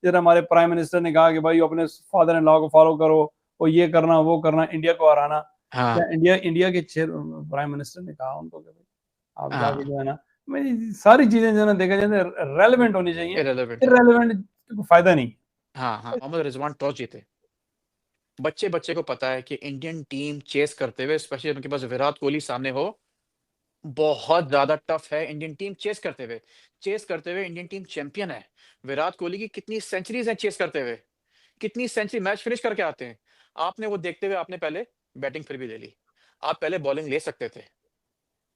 जैसे हमारे prime minister ने कहा कि भाई अपने फादर इन लॉ को फॉलो करो और ये करना वो करना, इंडिया को हराना। हाँ क्या इंडिया के चेयर प्राइम मिनिस्टर ने कहा उनको कि भाई आप जाके हाँ, जो है ना, सारी चीजें जो है ना देखा जाए रेलेवेंट होनी चाहिए, इरेलेवेंट है। इरेलेवेंट को फायदा नहीं। हाँ हाँ, मोहम्मद रिजवान टॉस जीते। बच्चे बच्चे को पता है कि इंडियन टीम चेस करते हुए, स्पेशली उनके पास विराट कोहली सामने हो, बहुत ज्यादा टफ है इंडियन टीम चेस करते हुए। चेस करते हुए इंडियन टीम चैंपियन है। विराट कोहली की कितनी सेंचुरीज हैं चेस करते हुए, कितनी सेंचुरी मैच फिनिश करके आते हैं। आपने वो देखते हुए आपने पहले बैटिंग फिर भी ले ली, आप पहले बॉलिंग ले सकते थे,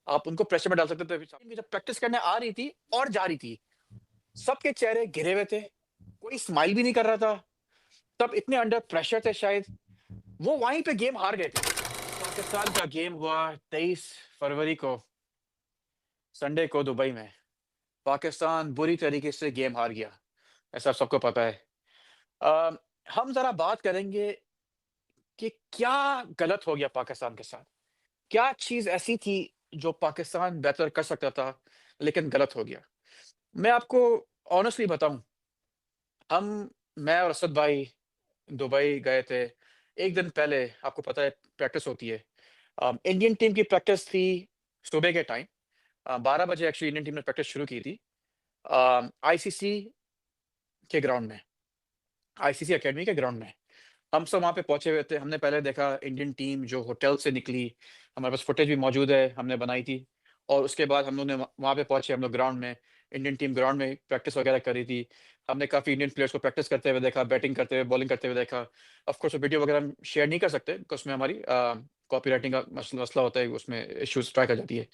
आप उनको प्रेशर में डाल सकते थे। जब प्रैक्टिस करने आ रही थी और जा रही थी, सबके चेहरे घिरे हुए थे, कोई स्माइल भी नहीं कर रहा था। तब इतने अंडर प्रेशर थे शायद, वो वहीं पे गेम हार गए थे। पाकिस्तान का गेम हुआ 23 फरवरी को, संडे को दुबई में। पाकिस्तान बुरी तरीके से गेम हार गया, ऐसा सबको पता है। अ, हम जरा बात करेंगे कि क्या गलत हो गया पाकिस्तान के साथ, क्या चीज ऐसी थी जो पाकिस्तान बेहतर कर सकता था लेकिन गलत हो गया। मैं आपको ऑनेस्टली बताऊं, हम मैं और असद भाई दुबई गए थे। एक दिन पहले आपको पता है प्रैक्टिस होती है। इंडियन टीम की प्रैक्टिस थी सुबह के टाइम, 12 बजे एक्चुअली इंडियन टीम ने प्रैक्टिस शुरू की थी आईसीसी के ग्राउंड में, आईसीसी एकेडमी के ग्राउंड में। हम सब वहाँ पे पहुंचे हुए थे। हमने पहले देखा इंडियन टीम जो होटल से निकली, हमारे पास फुटेज भी मौजूद है, हमने बनाई थी। और उसके बाद हम लोग ने वहाँ पे पहुंचे, हम लोग ग्राउंड में, इंडियन टीम ग्राउंड में प्रैक्टिस वगैरह करी थी। हमने काफ़ी इंडियन प्लेयर्स को प्रैक्टिस करते हुए देखा, बैटिंग करते हुए, बॉलिंग करते हुए देखा। ऑफ कोर्स वीडियो वगैरह हम शेयर नहीं कर सकते बिकॉज उसमें हमारी कॉपी राइटिंग का मसला होता है, उसमें इश्यूज ट्राई कर जाती है।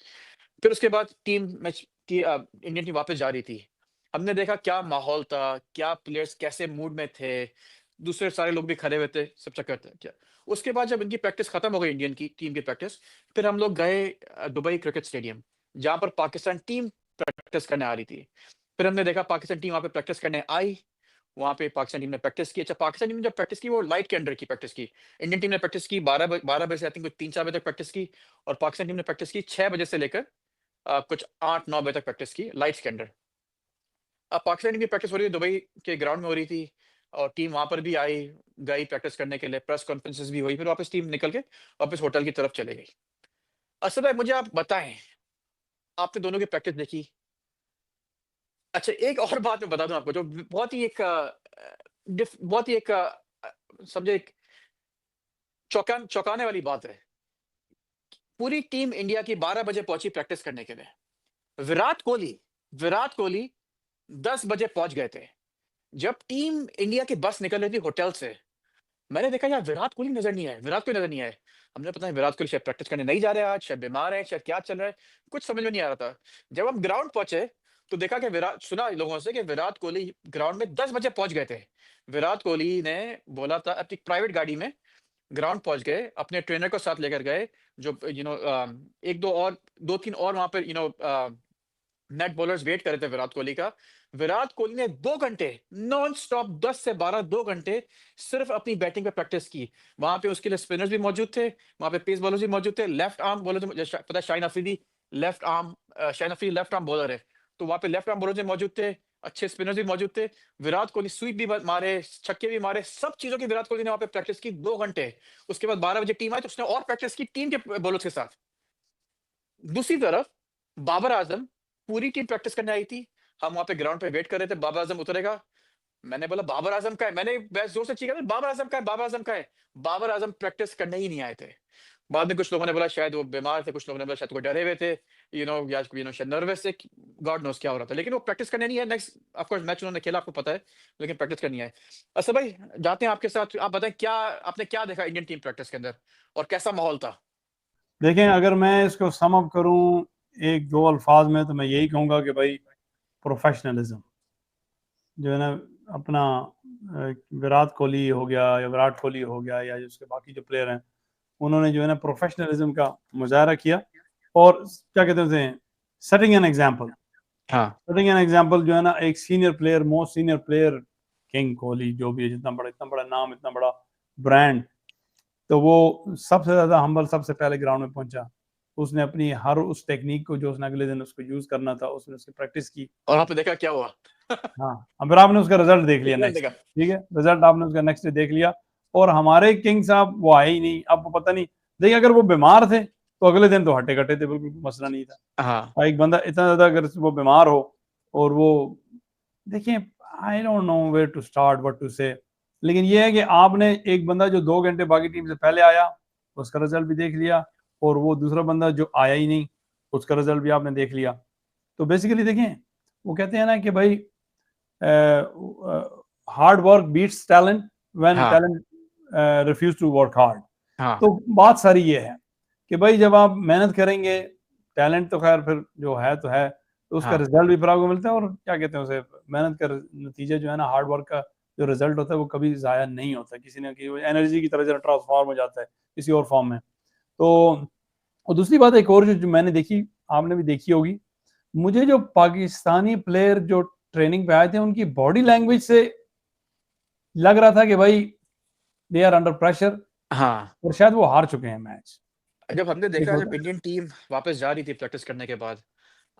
फिर उसके बाद टीम मैच की इंडियन टीम वापस जा रही थी। हमने देखा क्या माहौल था, क्या प्लेयर्स कैसे मूड में थे, दूसरे सारे लोग भी खड़े हुए थे, सब चक्कर था क्या। उसके बाद जब इनकी प्रैक्टिस खत्म हो गई, इंडियन की टीम की प्रैक्टिस, फिर हम लोग गए दुबई क्रिकेट स्टेडियम, जहां पर पाकिस्तान टीम प्रैक्टिस करने आ रही थी। फिर हमने देखा पाकिस्तान टीम वहां पे प्रैक्टिस करने आई, वहां पे पाकिस्तान टीम ने प्रैक्टिस की। अच्छा, पाकिस्तान टीम ने जब प्रैक्टिस की वो लाइट के अंडर की प्रैक्टिस की। इंडियन टीम ने प्रैक्टिस की 12 बजे से आई थिंक कुछ 3-4 बजे तक प्रैक्टिस की। और पाकिस्तान टीम ने प्रैक्टिस की 6 बजे से लेकर कुछ 8-9 बजे तक प्रैक्टिस की लाइट्स के अंडर। अब पाकिस्तान टीम की प्रैक्टिस हो रही थी दुबई के ग्राउंड में हो रही थी, और टीम वहां पर भी आई गई प्रैक्टिस करने के लिए, प्रेस कॉन्फ्रेंसेस भी हुई, फिर वापस टीम निकल के वापस होटल की तरफ चले गई। असद भाई मुझे आप बताएं, आपने दोनों की प्रैक्टिस देखी। अच्छा, एक और बात मैं बता दूं आपको जो बहुत ही एक बहुत ही एक समझे एक चौंकाने वाली बात है। पूरी टीम इंडिया की 12 बजे पहुंची प्रैक्टिस करने के लिए। विराट कोहली 10 बजे पहुंच गए थे। जब टीम इंडिया की बस निकल रही थी होटल से, मैंने देखा यार विराट कोहली नजर नहीं आए, विराट कोहली नजर नहीं आए। हमने पता है विराट कोहली शायद प्रैक्टिस करने नहीं जा रहे हैं आज, शायद बीमार है, शायद क्या चल रहा है, कुछ समझ में नहीं आ रहा था। जब हम ग्राउंड पहुंचे तो देखा कि विराट, सुना लोगों से कि विराट कोहली ग्राउंड में 10 बजे पहुंच गए थे। विराट कोहली ने बोला था अपनी प्राइवेट गाड़ी में ग्राउंड पहुंच गए, अपने ट्रेनर को साथ लेकर गए, जो एक दो और, दो तीन और वहां पर नेट बॉलर्स वेट कर रहे थे विराट कोहली का। विराट कोहली ने 2 घंटे नॉन स्टॉप 10 से 12 2 घंटे सिर्फ अपनी बैटिंग पे प्रैक्टिस की। वहां पे उसके लिए स्पिनर्स भी मौजूद थे, वहां पे पेस बॉलर्स भी मौजूद थे, लेफ्ट आर्म बॉलर पता है Shaheen Afridi left arm bowler है, तो वहां पे लेफ्ट आर्म बॉलर भी मौजूद थे, अच्छे स्पिनर्स भी मौजूद थे। विराट कोहली स्वीप भी मारे, छक्के भी मारे, सब चीजों की विराट कोहली ने वहां पे प्रैक्टिस की 2 घंटे। उसके बाद 12 बजे टीम आई तो उसने और प्रैक्टिस की टीम के बॉलर्स के साथ। दूसरी तरफ बाबर आजम, पूरी टीम प्रैक्टिस करने आई थी, हम वहां पे ग्राउंड पे वेट कर रहे थे बाबर आजम उतरेगा। मैंने बोला बाबर आजम का है, मैंने बस जोर से चीखा बाबर आजम का है, बाबर आजम का है। बाबर आजम प्रैक्टिस करने ही नहीं आए थे। बाद में कुछ लोगों ने बोला शायद वो बीमार थे, कुछ लोगों ने बोला शायद वो डरे हुए थे, या शायद नर्वस थे, गॉड नोस क्या हो रहा था, लेकिन वो प्रैक्टिस करने नहीं है। नेक्स्ट ऑफ कोर्स मैच उन्होंने खेला आपको पता है, लेकिन प्रैक्टिस करनी है। अच्छा भाई, जाते हैं आपके साथ, आप बताएं क्या आपने क्या देखा इंडियन टीम प्रैक्टिस के अंदर और कैसा माहौल था। देखें, अगर मैं इसको सम अप करूं एक दो अल्फाज में, तो मैं यही कहूंगा कि भाई प्रोफेशनलिज्म जो है ना अपना, विराट कोहली हो गया या विराट कोहली हो गया या उसके बाकी जो प्लेयर हैं, उन्होंने जो है ना प्रोफेशनलिज्म का मुजाहरा किया। और क्या कहते हैं, सेटिंग एन एग्जाम्पल, हाँ सेटिंग एन एग्जाम्पल जो है ना, एक senior player, most senior player, king Kohli जो भी है, इतना बड़ा नाम, इतना बड़ा ब्रांड, तो वो सबसे ज्यादा हम्बल सबसे पहले ग्राउंड में पहुंचा। उसने अपनी हर उस टेक्निक को जो उसने अगले दिन उसको यूज करना था उसने उसकी प्रैक्टिस की। और आपने देखा क्या हुआ? हाँ, अब फिर आपने उसका रिजल्ट देख लिया रिजल्ट नेक्स्ट, देखा। ठीक है, रिजल्ट आपने उसका नेक्स्ट डे देख लिया। और हमारे किंग साहब वो आए ही नहीं। अब पता नहीं, देखिए अगर वो बीमार थे तो अगले दिन तो हट्टे कट्टे थे, बिल्कुल मसला नहीं था। हाँ, और एक बंदा इतना ज्यादा अगर वो बीमार हो और वो, देखिए, I don't know where to start what to say. लेकिन ये है कि आपने एक बंदा जो 2 घंटे बाकी टीम से पहले आया उसका रिजल्ट भी देख लिया, और वो दूसरा बंदा जो आया ही नहीं उसका रिजल्ट भी आपने देख लिया। तो बेसिकली देखें, वो कहते हैं ना कि भाई hard work beats talent when हाँ, talent refuse to work hard. हाँ, तो बात सारी ये है कि भाई जब आप मेहनत करेंगे, टैलेंट तो खैर फिर जो है तो है, तो उसका हाँ, रिजल्ट भी फिर आपको मिलता है। और क्या कहते हैं उसे, मेहनत का नतीजा जो है ना, हार्ड वर्क का जो रिजल्ट होता है वो कभी ज़ाया नहीं होता, किसी न किसी एनर्जी की तरह जरा ट्रांसफॉर्म हो जाता है किसी और फॉर्म में। तो और दूसरी बात एक और जो मैंने देखी, आपने भी देखी होगी, मुझे जो पाकिस्तानी प्लेयर जो ट्रेनिंग पे आए थे उनकी बॉडी लैंग्वेज से लग रहा था कि भाई दे आर अंडर प्रेशर, हाँ। और शायद वो हार चुके हैं मैच। जब हमने एक देखा, जब होता है। इंडियन टीम वापस जा रही थी प्रैक्टिस करने के बाद,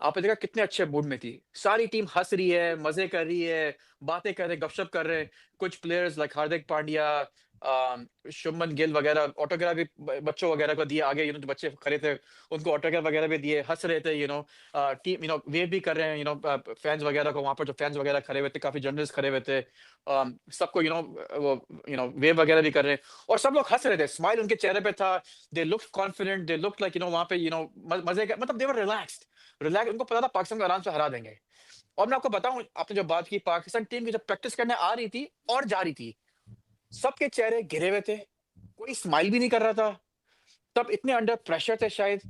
आपने देखा कितने अच्छे मूड में थी। सारी टीम हँस रही है, मज़े कर रही है, बातें कर रहे हैं, गपशप कर रहे हैं। कुछ प्लेयर्स लाइक हार्दिक पांड्या, शुभमन गिल वगैरह ऑटोग्राफ भी बच्चों वगैरह को दिए आगे, जो बच्चे खड़े थे उनको ऑटोग्राफ वगैरह भी दिए, हँस रहे थे, टीम वेव भी कर रहे हैं, फैंस वगैरह को, वहाँ पर जो फैंस वगैरह खड़े हुए थे, काफ़ी जर्नलिस्ट खड़े हुए थे। सबको वो वेव वगैरह भी कर रहे हैं, और सब लोग हँस रहे थे, स्माइल उनके चेहरे पे था। They look confident, they look like वहाँ पे मज़े का मतलब, दे वर रिलैक्स्ड। उनको पता था पाकिस्तान को आराम से हरा देंगे। और मैं आपको बताऊं, आपने जो बात की, पाकिस्तान टीम की जब प्रैक्टिस करने आ रही थी और जा रही थी, सबके चेहरे घिरे हुए थे, कोई स्माइल भी नहीं कर रहा था। सब इतने अंडर प्रेशर थे, शायद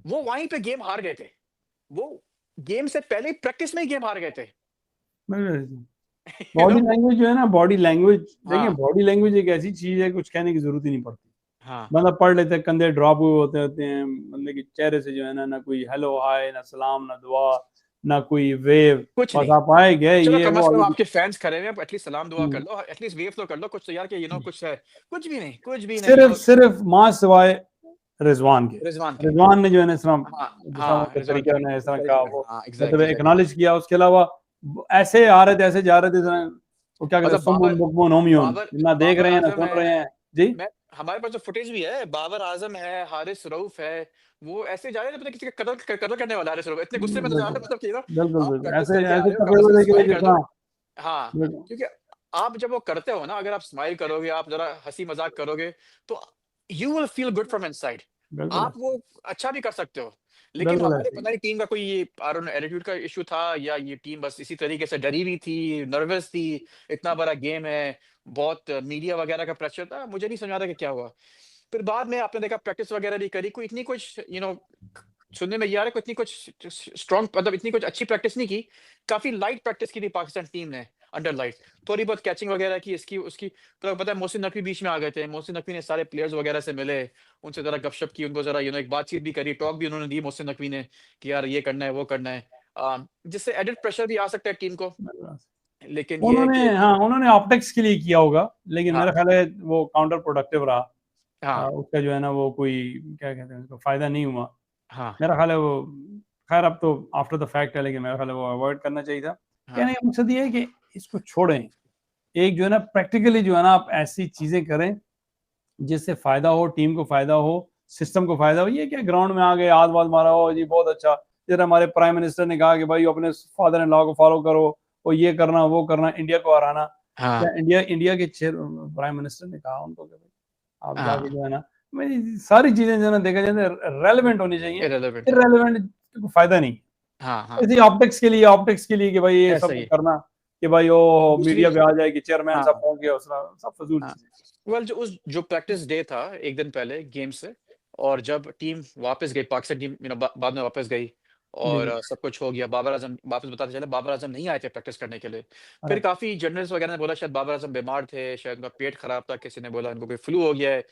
वो वहीं पे गेम हार गए थे। वो गेम से पहले प्रैक्टिस में ही गेम हार गए थे। यू बॉडी नो लैंग्वेज जो है ना, बॉडी लैंग्वेज, देखिए हाँ, बॉडी लैंग्वेज एक ऐसी चीज है कुछ कहने की जरूरत ही नहीं पड़ती। हाँ, बंदा पढ़ लेते हैं, कंधे ड्रॉप हुए होते होते हैं बंदे के चेहरे से, जो है ना, ना कोई हेलो हाय, ना सलाम, ना दुआ, ना कोई वेव। कुछ बस नहीं। आप आए गए, चलो ये कम वो से कम आगे आपके फैंस खड़े हुए हैं, एटलीस्ट सलाम दुआ कर हम्म, लो, एटलीस्ट वेव तो कर लो कुछ, तो यार कि कुछ है। कुछ भी नहीं, कुछ भी नहीं। सिर्फ सिर्फ मां सिवाय रिजवान के। रिजवान के। रिजवान ने जो है ना इस तरह, हाँ, जिस तरह हाँ, उनके रिजवान तरीके के ने इस तरह तरीके का में, वो हाँ, मतलब एग्जैक्टली, एग्जैक्टली। एक्नॉलेज किया, उसके अलावा ऐसे आ रहे थे, ऐसे जा रहे थे, इस तरह, वो क्या कहते हैं, मतलब सुम्मुन बुकमुन उम्युन, बाबर ना देख बाबर रहे हैं ना आजम सुन रहे है। हैं। जी, मैं हमारे पास तो फुटेज भी है, बाबर आजम है, हारिस रऊफ है। वो ऐसे जा रहे थे, पता नहीं किसी का कत्ल कत्ल करने वाला हारिस रऊफ, इतने गुस्से में तो जा रहे बिल्कुल हैं, मतलब बिल्कुल आप बिल्कुल, प्रैक्टिस ऐसे करके आ ऐसे रहे हो, कम तकड़े से कम हुए देखे स्माइल थे कर जिस दो। तरह। हाँ, बिल्कुल क्योंकि आप जब वो करते हो ना, अगर आप स्माइल करोगे, आप जरा हंसी मजाक करोगे, तो you will feel good from inside. बिल्कुल आप वो अच्छा भी कर सकते हो। लेकिन बिल्कुल हमारे ऐसे ही। पता नहीं टीम का कोई ये एटीट्यूड का इशू था, या ये टीम बस इसी तरीके से डरी हुई थी, नर्वस थी। इतना बड़ा गेम है, बहुत मीडिया वगैरह का प्रेशर था, मुझे नहीं समझ आ रहा कि क्या हुआ। फिर बाद में आपने देखा प्रैक्टिस वगैरह भी करी, कोई इतनी कुछ सुनने में ये आ रहा है, कोई इतनी कुछ स्ट्रॉन्ग, मतलब इतनी कुछ अच्छी प्रैक्टिस नहीं की। काफी लाइट प्रैक्टिस की थी पाकिस्तान टीम ने, अंडर लाइट। थोड़ी बहुत कैचिंग वगैरह की, इसकी उसकी। तो पता है मोहसिन नकवी बीच में आ गए थे, मोहसिन नकवी ने सारे प्लेयर्स वगैरह से मिले, उनसे जरा गपशप की, उनको जरा एक बातचीत भी करी, टॉक भी उन्होंने दी मोहसिन नकवी ने, कि यार ये करना है, वो करना है। जिससे एडिट प्रेशर भी आ सकता है टीम को। लेकिन ये है उन्होंने, कि हाँ, उन्होंने ऑप्टिक्स के लिए किया होगा, लेकिन मेरा हाँ, ख्याल है वो काउंटर प्रोडक्टिव रहा। हाँ, उसका जो है ना वो कोई, क्या कहते हैं उसको, फायदा नहीं हुआ। हाँ, मेरा ख्याल है वो, खैर अब तो आफ्टर द फैक्ट है, लेकिन मेरा ख्याल है वो अवॉइड करना चाहिए था। हाँ, कहने का मकसद ये है कि इसको छोड़ें, एक जो है ना प्रैक्टिकली जो है ना आप ऐसी चीजें करें जिससे फायदा हो, टीम को फायदा हो, सिस्टम को फायदा हो। ये क्या ग्राउंड में आ गए, हाथ वाथ मारा हो जी, बहुत अच्छा। जैसे हमारे प्राइम मिनिस्टर ने कहा कि भाई अपने फादर इन लॉ को फॉलो करो, और ये करना वो करना, इंडिया को हराना। हाँ, क्या इंडिया इंडिया के चेयर प्राइम मिनिस्टर ने कहा उनको कि भाई आप जाके हाँ, जो है ना, सारी चीजें जो है ना देखा जाए रेलिवेंट होनी चाहिए। इरेलेवेंट है। इरेलीवेंट को फायदा नहीं। हाँ, हाँ, ऐसी ऑप्टिक्स के लिए कि भाई ये ऐसा सब ही है। करना, कि भाई ओ दूसरी मीडिया पे आ जाए कि चेयरमैन हाँ, साहब पहुंच गया, उसका सब फजूल हाँ। चीजें। वेल, जो प्रैक्टिस डे था एक दिन पहले गेम से, और जब टीम वापस गई, पाकिस्तान टीम बाद में वापस गई, जी और जी। सब कुछ हो गया, बाबर आजम वापस, बताते चले बाबर आजम नहीं आए थे प्रैक्टिस करने के लिए। फिर अरे काफी जर्नलिस्ट वगैरह ने बोला शायद बाबर आजम बीमार थे, शायद उनका पेट खराब था, किसी ने बोला उनको कोई फ्लू हो गया है,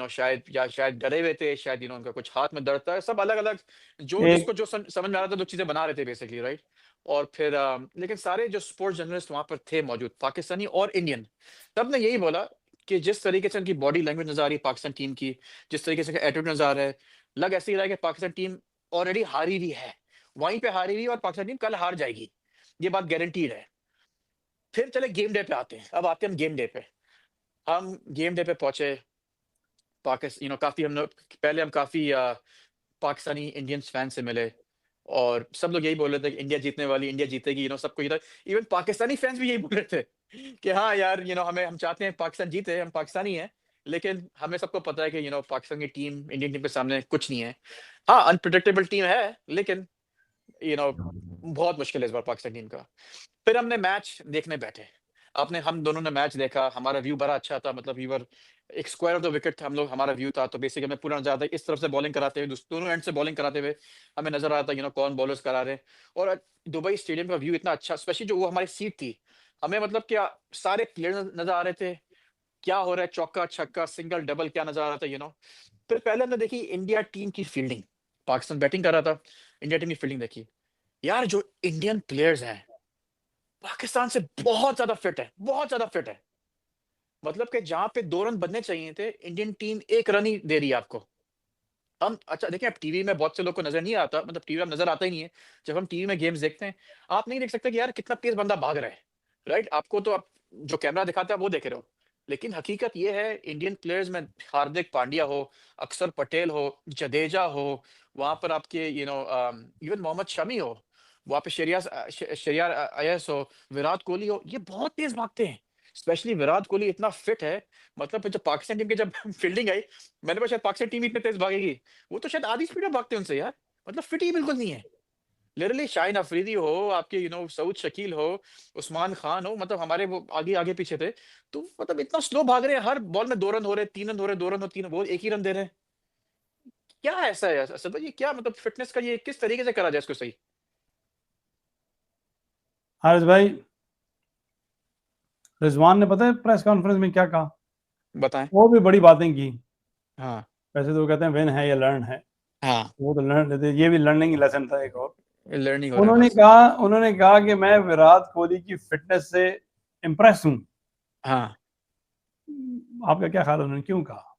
शायद, या शायद डरे हुए थे, शायद उनका कुछ हाथ में दर्द था, सब अलग अलग, जो एक जिसको जो समझ में आ रहा था, दो चीजें बना रहे थे बेसिकली, राइट। और फिर लेकिन सारे जो स्पोर्ट्स जर्नलिस्ट वहां पर थे मौजूद, पाकिस्तानी और इंडियन, सब ने यही बोला कि जिस तरीके से उनकी बॉडी लैंग्वेज नजर आ रही है पाकिस्तान टीम की, जिस तरीके से एटीट्यूड नजर आ रहा है, लग ऐसे ही रहा है कि पाकिस्तान टीम ऑलरेडी हारी हुई है, वहीं पे हारी हुई है, और पाकिस्तान टीम कल हार जाएगी, ये बात गारंटीड है। फिर चले गेम डे पे आते हैं, अब आते हैं हम गेम डे पे। हम गेम डे पे पहुंचे, पाकिस्तान काफी हम लोग पहले हम काफी पाकिस्तानी इंडियंस फैन से मिले, और सब लोग यही बोल रहे थे कि इंडिया जीतने वाली, इंडिया जीतेगी, सबको ये था। इवन पाकिस्तानी फैंस भी यही बोल रहे थे कि हाँ यार, हमें, हम चाहते हैं पाकिस्तान जीते, हम पाकिस्तानी हैं, लेकिन हमें सबको पता है कि पाकिस्तान की टीम इंडियन टीम के सामने कुछ नहीं है। हाँ, अनप्रिडिक्टेबल टीम है, लेकिन बहुत मुश्किल है इस बार पाकिस्तान टीम का। फिर हमने मैच देखने बैठे, आपने हम दोनों ने मैच देखा, हमारा व्यू बड़ा अच्छा था, मतलब वीवर एक स्क्वायर ऑफ द विकेट था, हम लोग, हमारा व्यू था, तो बेसिकली हमें पूरा नजर आता है इस तरफ से बॉलिंग कराते हुए, दोनों एंड से बॉलिंग कराते हुए हमें नजर आता है कौन बॉलर्स करा रहे हैं। और दुबई स्टेडियम का व्यू इतना अच्छा, स्पेशली जो वो हमारी सीट थी, हमें मतलब क्या सारे प्लेयर नजर आ रहे थे, क्या हो रहा है, चौका छक्का सिंगल डबल क्या नजर आ रहा था फिर पहले हमने देखी इंडिया टीम की फील्डिंग, पाकिस्तान बैटिंग कर रहा था, इंडिया टीम की फील्डिंग देखी। यार जो इंडियन प्लेयर्स हैं पाकिस्तान से बहुत ज्यादा फिट है, बहुत ज्यादा फिट है। मतलब कि जहां पे 2 रन बनने चाहिए थे, इंडियन टीम 1 रन ही दे रही है आपको। हम अच्छा देखिए, अब टीवी में बहुत से लोग को नजर नहीं आता, मतलब टीवी में नजर आता ही नहीं है। जब हम टीवी में गेम्स देखते हैं, आप नहीं देख सकते कि यार कितना तेज बंदा भाग रहा है, राइट? आपको तो आप जो कैमरा दिखाता है वो देख रहे हो, लेकिन हकीकत ये है इंडियन प्लेयर्स में, हार्दिक पांड्या हो, अक्षर पटेल हो, जडेजा हो, वहां पर आपके इवन मोहम्मद शमी हो, वहां पे शरियार अयस हो, विराट कोहली हो, ये बहुत तेज भागते हैं। स्पेशली विराट कोहली इतना फिट है, मतलब जब पाकिस्तान टीम की जब फील्डिंग आई, मैंने कहा शायद पाकिस्तान टीम इतने तेज भागेगी, वो तो शायद आधी स्पीड में भागते हैं उनसे यार, मतलब फिट ही बिल्कुल नहीं है। लिटरली शाहिन अफरीदी हो, आपके सऊद शकील हो, उस्मान खान हो, मतलब हमारे वो आगे आगे पीछे थे, तो मतलब इतना स्लो भाग रहे हैं, हर बॉल में 2 रन हो रहे, 3 रन हो रहे, 2 रन हो, 3 बॉल 1 ही रन दे रहे हैं। क्या ऐसा है असल में, ये क्या मतलब फिटनेस का, ये किस तरीके से करा जाए इसको सही? हारिस भाई, रिजवान ने पता है प्रेस कॉन्फ्रेंस में क्या कहा? बताएं। वो भी बड़ी बातें की। हाँ। वैसे तो वो कहते हैं विन है या लर्न है, हाँ। वो तो लर्न लेते, ये भी लर्निंग लेसन था एक और। लर्निंग हो रहा है उन्होंने बस। कहा उन्होंने कहा कि मैं विराट कोहली की फिटनेस से इम्प्रेस हूं। हाँ। आपका क्या ख्याल है, उन्होंने क्यों कहा?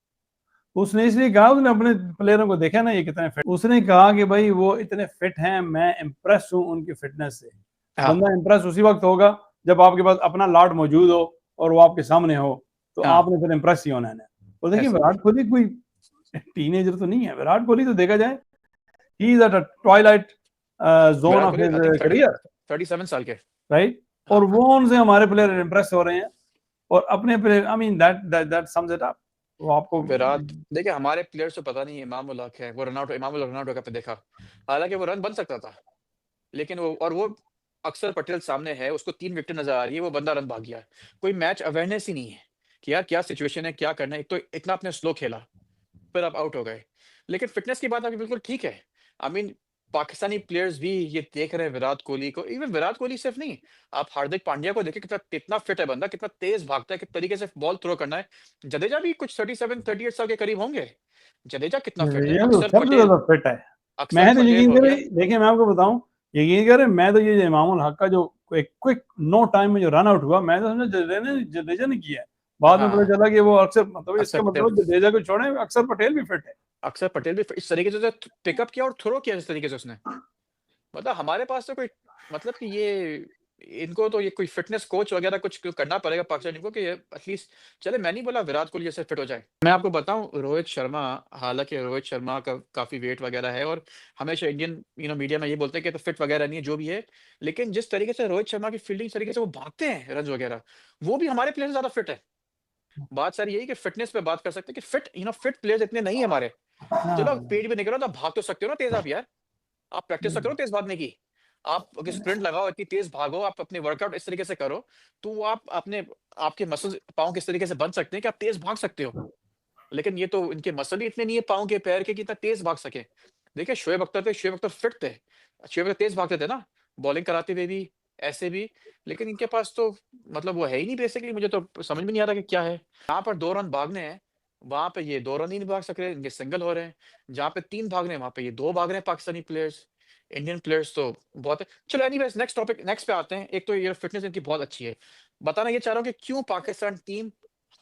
उसने इसलिए कहा, उसने अपने प्लेयरों को देखा ना ये कितने फिट, उसने कहा कि भाई वो इतने फिट हैं, मैं इम्प्रेस हूं उनकी फिटनेस से। हाँ। बंदा इम्प्रेस उसी वक्त होगा जब आपके पास अपना लॉर्ड मौजूद हो और वो आपके सामने हो, तो हाँ। आपने फिर इम्प्रेस ही होना है। और देखिए, ऐसे विराट कोहली कोई टीनेजर तो नहीं है। विराट कोहली तो देखा जाए, he is at a Twilight zone Virat of Kohli his I think career, 37 साल के। राइट? और हाँ। वो उनसे हमारे प्लेयर इम्प्रेस हो रहे हैं, और अपने player, I mean that that sums it up. वो आपको विराट देखिए, हमारे प्लेयर्स तो पता नहीं, इमाम उल हक है, वो run out, Imam ul run out का आपने देखा, हालांकि वो रन बन सकता था, लेकिन वो अक्षर पटेल सामने है, उसको 3 विकेट नजर आ रही है, वो बंदा रन भाग गया। कोई मैच अवेयरनेस ही नहीं है कि यार क्या सिचुएशन है, क्या करना है। एक तो इतना आपने स्लो खेला, फिर आप आउट हो गए। लेकिन फिटनेस की बात आपकी बिल्कुल ठीक है। आई मीन पाकिस्तानी प्लेयर्स भी ये देख रहे हैं विराट कोहली को, इवन विराट कोहली सिर्फ नहीं, आप हार्दिक पांड्या को देखिए, कितना कितना फिट है बंदा, कितना तेज भागता है, किस तरीके से बॉल थ्रो करना है। जडेजा भी कुछ 37-38 साल के करीब होंगे, जडेजा कितना फिट है। ये तो सबसे पटेल ज्यादा फिट है। अक्षर मैं तो पटेल यकीन हो करें, गया। देखिए मैं आपको बताऊं, यकीन करें, मैं तो ये इमामुल हक का जो एक क्विक नो टाइम में जो रन आउट हुआ, मैं तो समझा जडेजा ने किया है। बाद में पता हाँ। चला कि वो अक्सर, मतलब अक्षर इसका पटेल, मतलब जडेजा को छोड़े अक्सर पटेल भी फिट है। अक्षर पटेल भी इस तरीके से पिकअप किया और थ्रो किया इस तरीके से उसने, मतलब हमारे पास तो कोई, मतलब कि ये, इनको तो ये कोई फिटनेस कोच वगैरह कुछ करना पड़ेगा पाकिस्तान टीम को, कि एटलीस्ट चले। मैं नहीं बोला विराट कोहली जैसे फिट हो जाए। मैं आपको बताऊं, रोहित शर्मा, हालांकि रोहित शर्मा का काफी वेट वगैरह है, और हमेशा इंडियन मीडिया में ये बोलते हैं कि तो फिट वगैरह नहीं है, जो भी है, लेकिन जिस तरीके से रोहित शर्मा की फील्डिंग, तरीके से वो भागते हैं रन वगैरह, वो भी हमारे प्लेयर से ज्यादा फिट है। बात सारी यही कि फिटनेस पे बात कर सकते हैं कि फिट प्लेयर्स इतने नहीं है हमारे। चलो हाँ, पेट भी निकल रहा तो भाग तो सकते हो ना तेज आप यार, आप प्रैक्टिस तो करो तेज भागने की। आप अगर स्प्रिंट लगाओ, इतनी तेज भागो, आप अपने वर्कआउट इस तरीके से करो, तो वो आप अपने, आपके मसल्स पाँव किस तरीके से बन सकते हैं कि आप तेज भाग सकते हो। लेकिन ये तो इनके मसल ही इतने नहीं है पाँव के, पैर के, कि इतना तेज भाग सके। देखिए शोएब अख्तर थे, शोएब अख्तर फिट थे, शोएब अख्तर तेज भागते थे ना, बॉलिंग कराते हुए भी, ऐसे भी। लेकिन इनके पास तो मतलब वो है ही नहीं बेसिकली, मुझे तो समझ में नहीं आ रहा कि क्या है। यहाँ पर 2 रन भागने हैं, वहां पे ये 2 रन ही नहीं भाग सक रहे, इनके सिंगल हो रहे हैं। जहाँ पे 3 भागने हैं, वहां पे ये 2 भाग रहे हैं पाकिस्तानी प्लेयर्स। इंडियन प्लेयर्स तो बहुत है। चलो एनीवेज, नेक्स्ट टॉपिक, नेक्स्ट पे आते हैं। एक तो ये फिटनेस इनकी बहुत अच्छी है, बताना ये चाह रहा हूँ कि क्यों पाकिस्तान टीम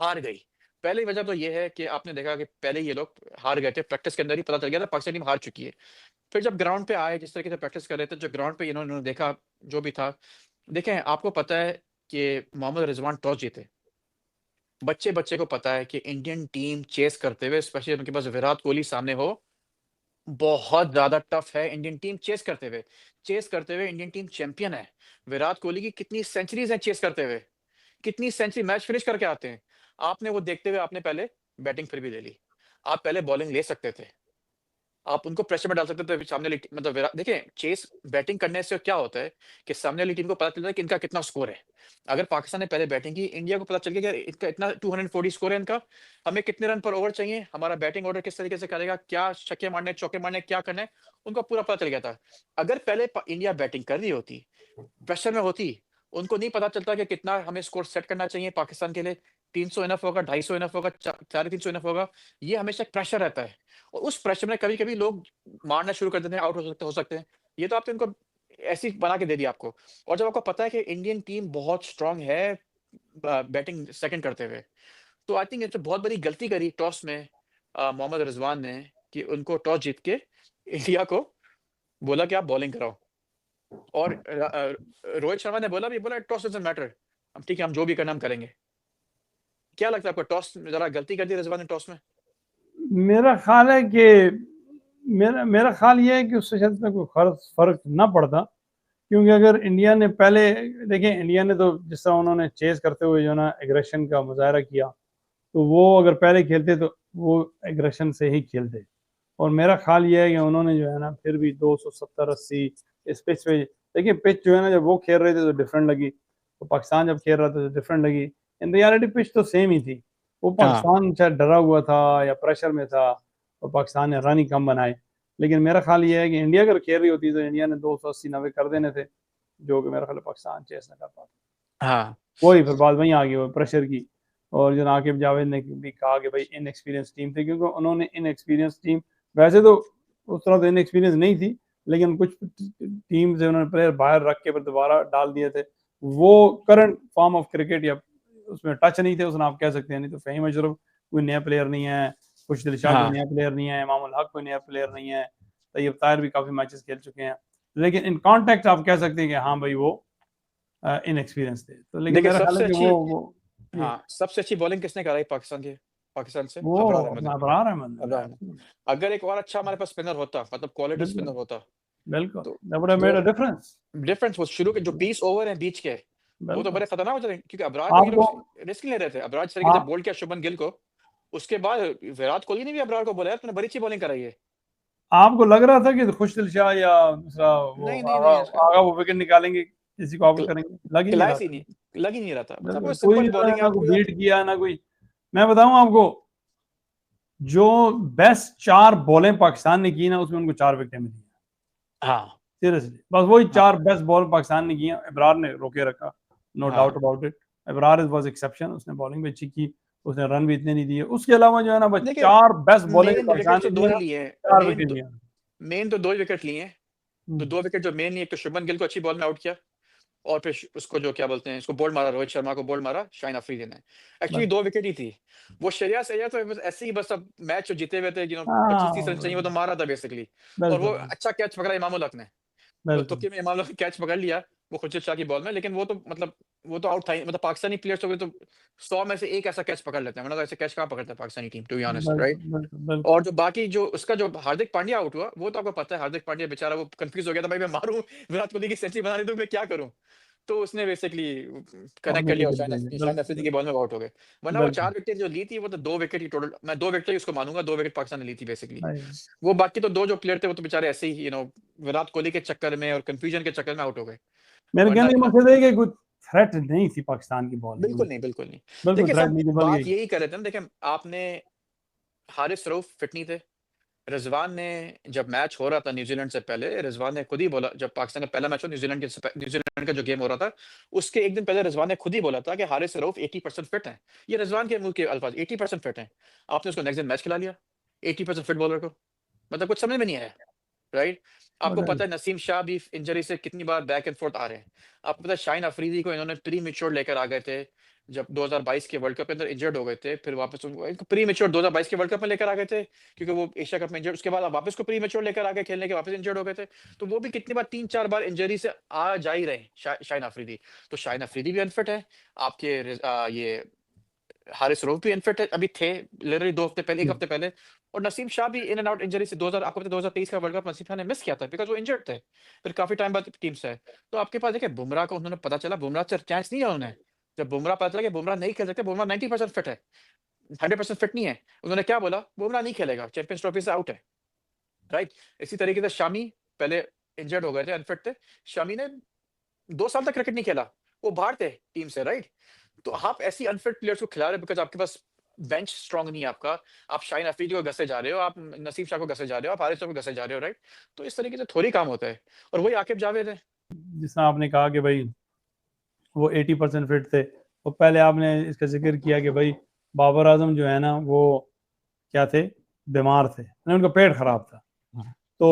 हार गई। पहली वजह तो ये है कि आपने देखा कि पहले ये लोग हार गए थे, प्रैक्टिस के अंदर ही पता चल गया था पाकिस्तान टीम हार चुकी है। फिर जब ग्राउंड पे आए, जिस तरीके से प्रैक्टिस कर रहे थे, जो ग्राउंड पे इन्होंने देखा जो भी था, देखें आपको पता है कि मोहम्मद रिजवान टॉस जीते। बच्चे बच्चे को पता है कि इंडियन टीम चेस करते हुए, स्पेशली उनके पास विराट कोहली सामने हो, बहुत ज्यादा टफ है इंडियन टीम चेस करते हुए इंडियन टीम चैंपियन है। विराट कोहली की कितनी सेंचुरीज हैं चेस करते हुए, कितनी सेंचुरी मैच फिनिश करके आते हैं। आपने वो देखते हुए आपने पहले बैटिंग फिर भी ले ली, आप पहले बॉलिंग ले सकते थे, आप उनको प्रेशर में डाल सकते थे सामने वाली मतलब देखिए चेस बैटिंग करने से क्या होता है कि सामने वाली टीम को पता चलता है कि इनका कितना स्कोर है। अगर पाकिस्तान ने पहले बैटिंग की, इंडिया को पता चल गया कि इनका इतना 240 स्कोर है इनका, हमें कितने रन पर ओवर चाहिए, हमारा बैटिंग ऑर्डर किस तरीके से करेगा, क्या छक्के मारने चौके मारने क्या करना है, उनको पूरा पता चल गया था। अगर पहले इंडिया बैटिंग कर रही होती, प्रेशर में होती, उनको नहीं पता चलता कि कितना हमें स्कोर सेट करना चाहिए पाकिस्तान के लिए, 300 इनफ होगा, 250 इनफ होगा, 350 इनफ होगा। ये हमेशा एक प्रेशर रहता है, और उस प्रेशर में कभी कभी लोग मारना शुरू कर देते हैं, आउट हो सकते हैं। ये तो आपने उनको ऐसी बना के दे दिया आपको। और जब आपको पता है कि इंडियन टीम बहुत स्ट्रांग है बैटिंग सेकंड करते हुए, तो आई थिंक ये तो बहुत बड़ी गलती करी टॉस में मोहम्मद रिजवान ने, कि उनको टॉस जीत के इंडिया को बोला कि आप बॉलिंग कराओ। और रोहित शर्मा ने बोला टॉस डजंट मैटर, हम ठीक है, हम जो भी करना हम करेंगे। क्या लगता है आपको, टॉस जरा गलती कर दी रिजवान ने टॉस में? मेरा ख्याल है कि मेरा ख्याल ये है कि उससे शायद इतना कोई फर्क ना पड़ता, क्योंकि अगर इंडिया ने पहले देखें, इंडिया ने तो जिस तरह उन्होंने चेस करते हुए जो ना एग्रेशन का मुजाहरा किया, तो वो अगर पहले खेलते तो वो एग्रेशन से ही खेलते। और मेरा ख्याल ये है कि उन्होंने जो है ना फिर भी 270-80 इस पिच पे, देखिए पिच जो है ना जब वो खेल रहे थे तो डिफरेंट लगी, तो पाकिस्तान जब खेल रहा था तो डिफरेंट लगी। इन रियलिटी पिच तो सेम ही थी, वो हाँ पाकिस्तान शायद डरा हुआ था या प्रेशर में था, और पाकिस्तान ने रन ही कम बनाए। लेकिन मेरा ख्याल ये है कि इंडिया अगर खेल रही होती तो इंडिया ने 280-90 कर देने थे, जो कि मेरा ख्याल है पाकिस्तान चेस न कर पाता। हाँ वही फिर बात वहीं आ गई, वो प्रेशर की। और जो नाकिब जावेद ने भी कहा कि भाई इन एक्सपीरियंस टीम थी, क्योंकि उन्होंने इन एक्सपीरियंस टीम, वैसे तो उस तरह तो इन एक्सपीरियंस नहीं थी, लेकिन कुछ टीम से उन्होंने प्लेयर बाहर रख के फिर दोबारा डाल दिए थे। वो करंट फॉर्म ऑफ क्रिकेट या उसमें टच नहीं थे, उसमें आप कह सकते हैं। नहीं तो फ़हीम अशरफ कोई नया प्लेयर नहीं है, कुछ दिलशाद कोई हाँ नया प्लेयर नहीं है, इमामुल हक कोई नया प्लेयर नहीं है, तैयब ताहिर भी काफ़ी मैचेस खेल चुके हैं। लेकिन इन कॉन्टेक्ट आप कह सकते हैं कि हाँ भाई वो इनएक्सपीरियंस थे। तो लेकिन देखिए मेरा ख्याल सबसे है कि अच्छी, वो जी, हाँ सबसे अच्छी बॉलिंग किसने कराई पाकिस्तान से? वो अबरार अहमद अपना ने। अबरार अहमद अबरार ने। ने। अगर एक और अच्छा हमारे पास स्पिनर होता, मतलब क्वालिटी बिल्कुल, स्पिनर होता, बिल्कुल, तो दैट वुड हैव मेड जो अ डिफरेंस। डिफरेंस वो शुरू के जो 20 ओवर हैं बीच के, वो तो बिल्कुल, बड़े खतरनाक हो जाते हैं, क्योंकि अबरार को ये लोग आपको रिस्क नहीं ले रहे थे। अबरार जिस तरीके से आप बोल्ड किया शुभमन गिल को, उसके बाद विराट कोहली ने भी अबरार को बोला यार तूने बड़ी अच्छी बॉलिंग कराई है। आपको लग रहा था कि खुश दिल शाह या दूसरा वो नहीं नहीं आगा नहीं, उसका आगा वो विकेट निकालेंगे, किसी को आउट करेंगे? लग ही नहीं रहा क्लास ही था। नहीं, लग ही नहीं रहा था, मतलब वो बिल्कुल, कोई सिंपल जो है बॉलिंग है ना आपको कोई यार। बीट किया ना कोई। मैं बताऊं आपको, जो बेस्ट 4 बॉलें पाकिस्तान ने की ना, उसमें उनको 4 विकेटें मिली। हाँ सीरियसली बस वही हाँ 4 बेस्ट बॉल पाकिस्तान ने की हैं, इब्रार ने रोके रखा, नो डाउट हाँ। About it. Ibrar is was exception, उसने बॉलिंग भी अच्छी की, उसने रन भी इतने नहीं दिए। उसके अलावा जो है ना बस देखिए 4 बेस्ट बॉलें मेन पाकिस्तान विकेट ने तो दो की ही ना, लिए हैं, 4 विकेट लिए। मेन तो 2 ही विकेट लिए हैं। तो 2 विकेट जो मेन लिए, एक तो शुभमन गिल को अच्छी बॉल में आउट किया, और फिर उसको जो क्या बोलते हैं, इसको बोल्ड मारा, रोहित शर्मा को बोल्ड मारा शाहिन अफरीदी ने। एक्चुअली बस 2 विकेट ही थी। वो श्रेयस अय्यर तो बस ऐसे ही, बस अब मैच जो जीते हुए थे, 25-30 रन चाहिए, वो तो हाँ, मारा था बेसिकली। और वो बिल्कुल, अच्छा कैच पकड़ा इमामुल हक ने, तो बिल्कुल। तुक्के में इमाम ने कैच पकड़ लिया, वो खुर्शीद शाह की बॉल में। लेकिन वो तो मतलब वो तो आउट था ही, मतलब पाकिस्तानी प्लेयर्स हो गए तो 100 में से एक ऐसा कैच पकड़ लेते हैं, वरना तो ऐसे कैच कहाँ पकड़ता है Pakistani team, to be honest, बिल्कुल, राइट? बिल्कुल, बिल्कुल। और जो बाकी जो उसका जो हार्दिक पांड्या आउट हुआ, वो तो आपको पता है, हार्दिक पांड्या बेचारा वो कंफ्यूज हो गया था, भाई मैं मारूं विराट कोहली की सेंचुरी बना दी तो मैं क्या करूं। तो उसने बेसिकली कनेक्ट अपने कर लिया, और विकेट दे दिए, शाहिन बिल्कुल, अफरीदी की बॉल में आउट हो गए। वरना वो बिल्कुल। 4 विकेट जो ली थी, वो तो 2 विकेट ही टोटल, मैं 2 विकेट ही उसको मानूंगा, 2 विकेट पाकिस्तान ने ली थी बेसिकली। नहीं, वो बाकी तो 2 जो प्लेयर थे, वो तो बेचारे ऐसे ही विराट कोहली के चक्कर में और कंफ्यूजन के चक्कर में आउट हो गए। मेरे वरना कहने का मकसद है कि कुछ थ्रेट नहीं थी पाकिस्तान की बॉलिंग में, बिल्कुल नहीं, बिल्कुल नहीं। बिल्कुल देखिए थ्रेट सब नहीं थी, बात बल्कि यही कर रहे थे ना, देखिए आपने हारिस रऊफ फिट नहीं थे। रिजवान ने, जब मैच हो रहा था न्यूजीलैंड से पहले, रिजवान ने खुद ही बोला, जब पाकिस्तान का पहला मैच हो न्यूजीलैंड का जो गेम हो रहा था, उसके एक दिन पहले रिजवान ने खुद ही बोला था कि हारिस रऊफ 80% फिट है। ये रिजवान के मुंह के अल्फाज, 80% फिट है। आपने उसको नेक्स्ट दिन मैच खिला लिया 80% फिट बॉलर को, मतलब कुछ समझ में नहीं आया, राइट? आपको बदल पता है नसीम शाह भी इंजरी से कितनी बार बैक एंड फोर्थ आ रहे हैं। आपको पता है शाहिन अफरीदी को इन्होंने प्री मैच्योर लेकर आ गए थे, जब 2022 के वर्ल्ड कप के अंदर इंजर्ड हो गए थे, फिर वापस उनको प्री मैच्योर 2022 के वर्ल्ड कप में लेकर आ गए थे, क्योंकि वो एशिया कप में इंजर्ड, उसके बाद वापस को प्री मैच्योर लेकर आ गए खेलने के, वापस इंजर्ड हो गए थे। तो वो भी कितनी बार 3-4 बार इंजरी से आ जा ही रहे शाहिन अफरीदी। तो शाहिन अफरीदी भी अनफिट है, आपके ये हारिस रऊफ भी अनफिट है, अभी थे लिटरली 2 हफ्ते पहले, 1 हफ्ते पहले। और नसीम शाह भी इन एंड आउट इंजरी से 2000 आपको पता है 2023 का वर्ल्ड कप नसीम शाह ने मिस किया था बिकॉज़ वो इंजर्ड थे। फिर काफी टाइम बाद टीम से आए। तो आपके पास देखिए बुमराह को उन्होंने पता चला, बुमराह से चांस नहीं है उन्हें। जब बुमराह पता चला कि बुमराह नहीं खेल सकते, बुमराह 90% फिट है, 100% फिट नहीं है। उन्होंने क्या बोला, बुमराह नहीं खेलेगा, चैंपियंस ट्रॉफी से आउट है, राइट? इसी तरीके से शामी पहले इंजर्ड हो गए थे, अनफिट थे। शामी ने 2 साल तक क्रिकेट नहीं खेला, वो बाहर थे टीम से, राइट? तो आप ऐसी अनफिट प्लेयर्स को खिला रहे हो बिकॉज़ आपके पास बेंच स्ट्रांग नहीं है आपका। आप शाहिन अफरीदी को घसे जा रहे हो, आप नसीम शाह को घसे जा रहे हो, आप हारिस रऊफ को घसे जा रहे हो, राइट? तो इस तरीके से थोड़ी काम होता है। और वही आकिब जावेद है। जिस तरह आपने कहा कि भाई वो 80% फिट थे, और पहले आपने इसका जिक्र किया कि भाई बाबर आजम जो है ना वो क्या थे, बीमार थे, यानी उनका पेट खराब था। तो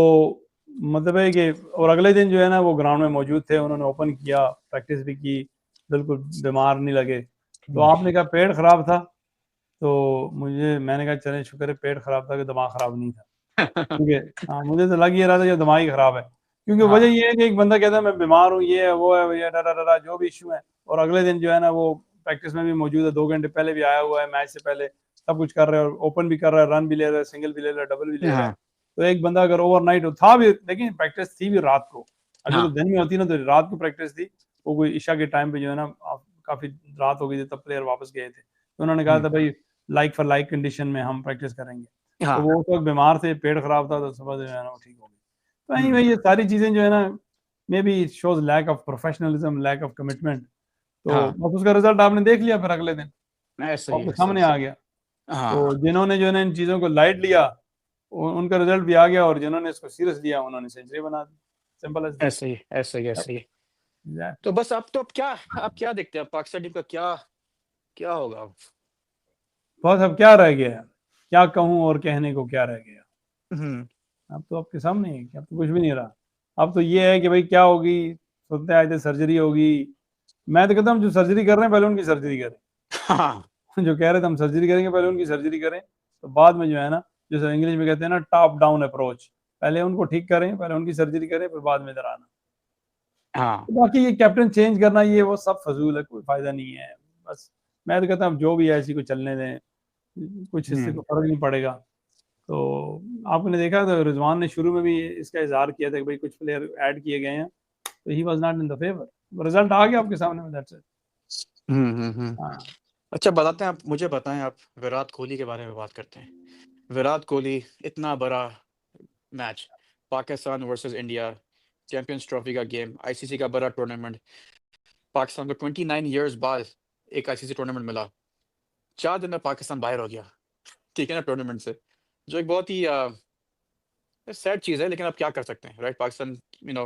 मतलब है कि और अगले दिन जो है ना वो ग्राउंड में मौजूद थे, उन्होंने ओपन किया, प्रैक्टिस भी की, बिल्कुल बीमार नहीं लगे। तो आपने कहा पेट खराब था, तो मैंने कहा चले शुक्र है पेट खराब था कि दिमाग खराब नहीं था, क्योंकि हाँ मुझे तो लग ये रहा था कि दिमाग ही खराब है। क्योंकि वजह ये है कि एक बंदा कहता है मैं बीमार हूँ, ये है वो है, ये डरा जो भी इशू है, और अगले दिन जो है ना वो प्रैक्टिस में भी मौजूद है, 2 घंटे पहले भी आया हुआ है, मैच से पहले सब कुछ कर रहा है, और ओपन भी कर रहा है, रन भी ले रहा है, सिंगल भी ले रहा है, डबल भी ले रहा है। तो एक बंदा अगर ओवरनाइट था भी, लेकिन प्रैक्टिस थी भी रात को, अगर तो दिन में होती ना तो रात को प्रैक्टिस थी, वो कोई ईशा के टाइम पे जो है ना काफी रात हो गई थी, तब प्लेयर वापस गए थे। तो उन्होंने कहा था भाई लाइक फॉर लाइक कंडीशन में हम प्रैक्टिस करेंगे। तो वो उस वक्त बीमार थे, पेट खराब था, तो सुबह जो है ना वो ठीक हो गए। तो नहीं भाई ये सारी चीजें जो है ना maybe shows lack of professionalism, lack of commitment. तो बस उसका रिजल्ट आपने देख लिया फिर अगले दिन ऐसे ही आपके है, सामने आ गया। हाँ, तो जिन्होंने जो है ना इन चीजों को लाइट लिया उनका रिजल्ट भी आ गया, और जिन्होंने इसको सीरियस लिया उन्होंने सेंचुरी बना दी। सिंपल एज ऐसे ही, ऐसे ही, ऐसे ही। तो बस अब क्या देखते हैं, पाकिस्तान टीम का क्या क्या होगा अब? बस अब क्या रह गया, क्या कहूँ और कहने को क्या रह गया। हम्म, अब तो आपके सामने है कि अब तो कुछ भी नहीं रहा। अब तो ये है कि भाई क्या होगी, सुनते आए थे सर्जरी होगी। मैं तो कहता हूँ जो सर्जरी कर रहे हैं पहले उनकी सर्जरी करें। हाँ, जो कह रहे थे हम सर्जरी करेंगे, पहले उनकी सर्जरी करें, तो बाद में जो है ना जैसे इंग्लिश में कहते हैं ना टॉप डाउन अप्रोच, पहले उनको ठीक करें, पहले उनकी सर्जरी करें, फिर बाद में इधर आना। हाँ, तो बाकी ये कैप्टन चेंज करना ये वो सब फजूल है, कोई फायदा नहीं है। बस मैं तो कहता हूँ जो भी है इसी को चलने दें, कुछ इससे कोई फर्क नहीं पड़ेगा। तो आपने देखा था रिजवान ने शुरू में भी इसका इजहार किया था कि भाई कुछ प्लेयर ऐड किए गए हैं, तो he was not in the favour. Result आ गया आपके सामने में, दैट्स इट। हाँ अच्छा बताते हैं, आप मुझे बताएं, आप विराट कोहली के बारे में बात करते हैं। विराट कोहली, इतना बड़ा match, Pakistan versus India, champions trophy का गेम, आईसीसी का बड़ा टूर्नामेंट, पाकिस्तान को 29 इयर्स बाद एक आईसीसी टूर्नामेंट मिला। 4 दिन में पाकिस्तान बाहर हो गया, ठीक है ना, टूर्नामेंट से, जो एक बहुत ही सैड चीज है, लेकिन आप क्या कर सकते हैं, राइट? पाकिस्तान, यू नो,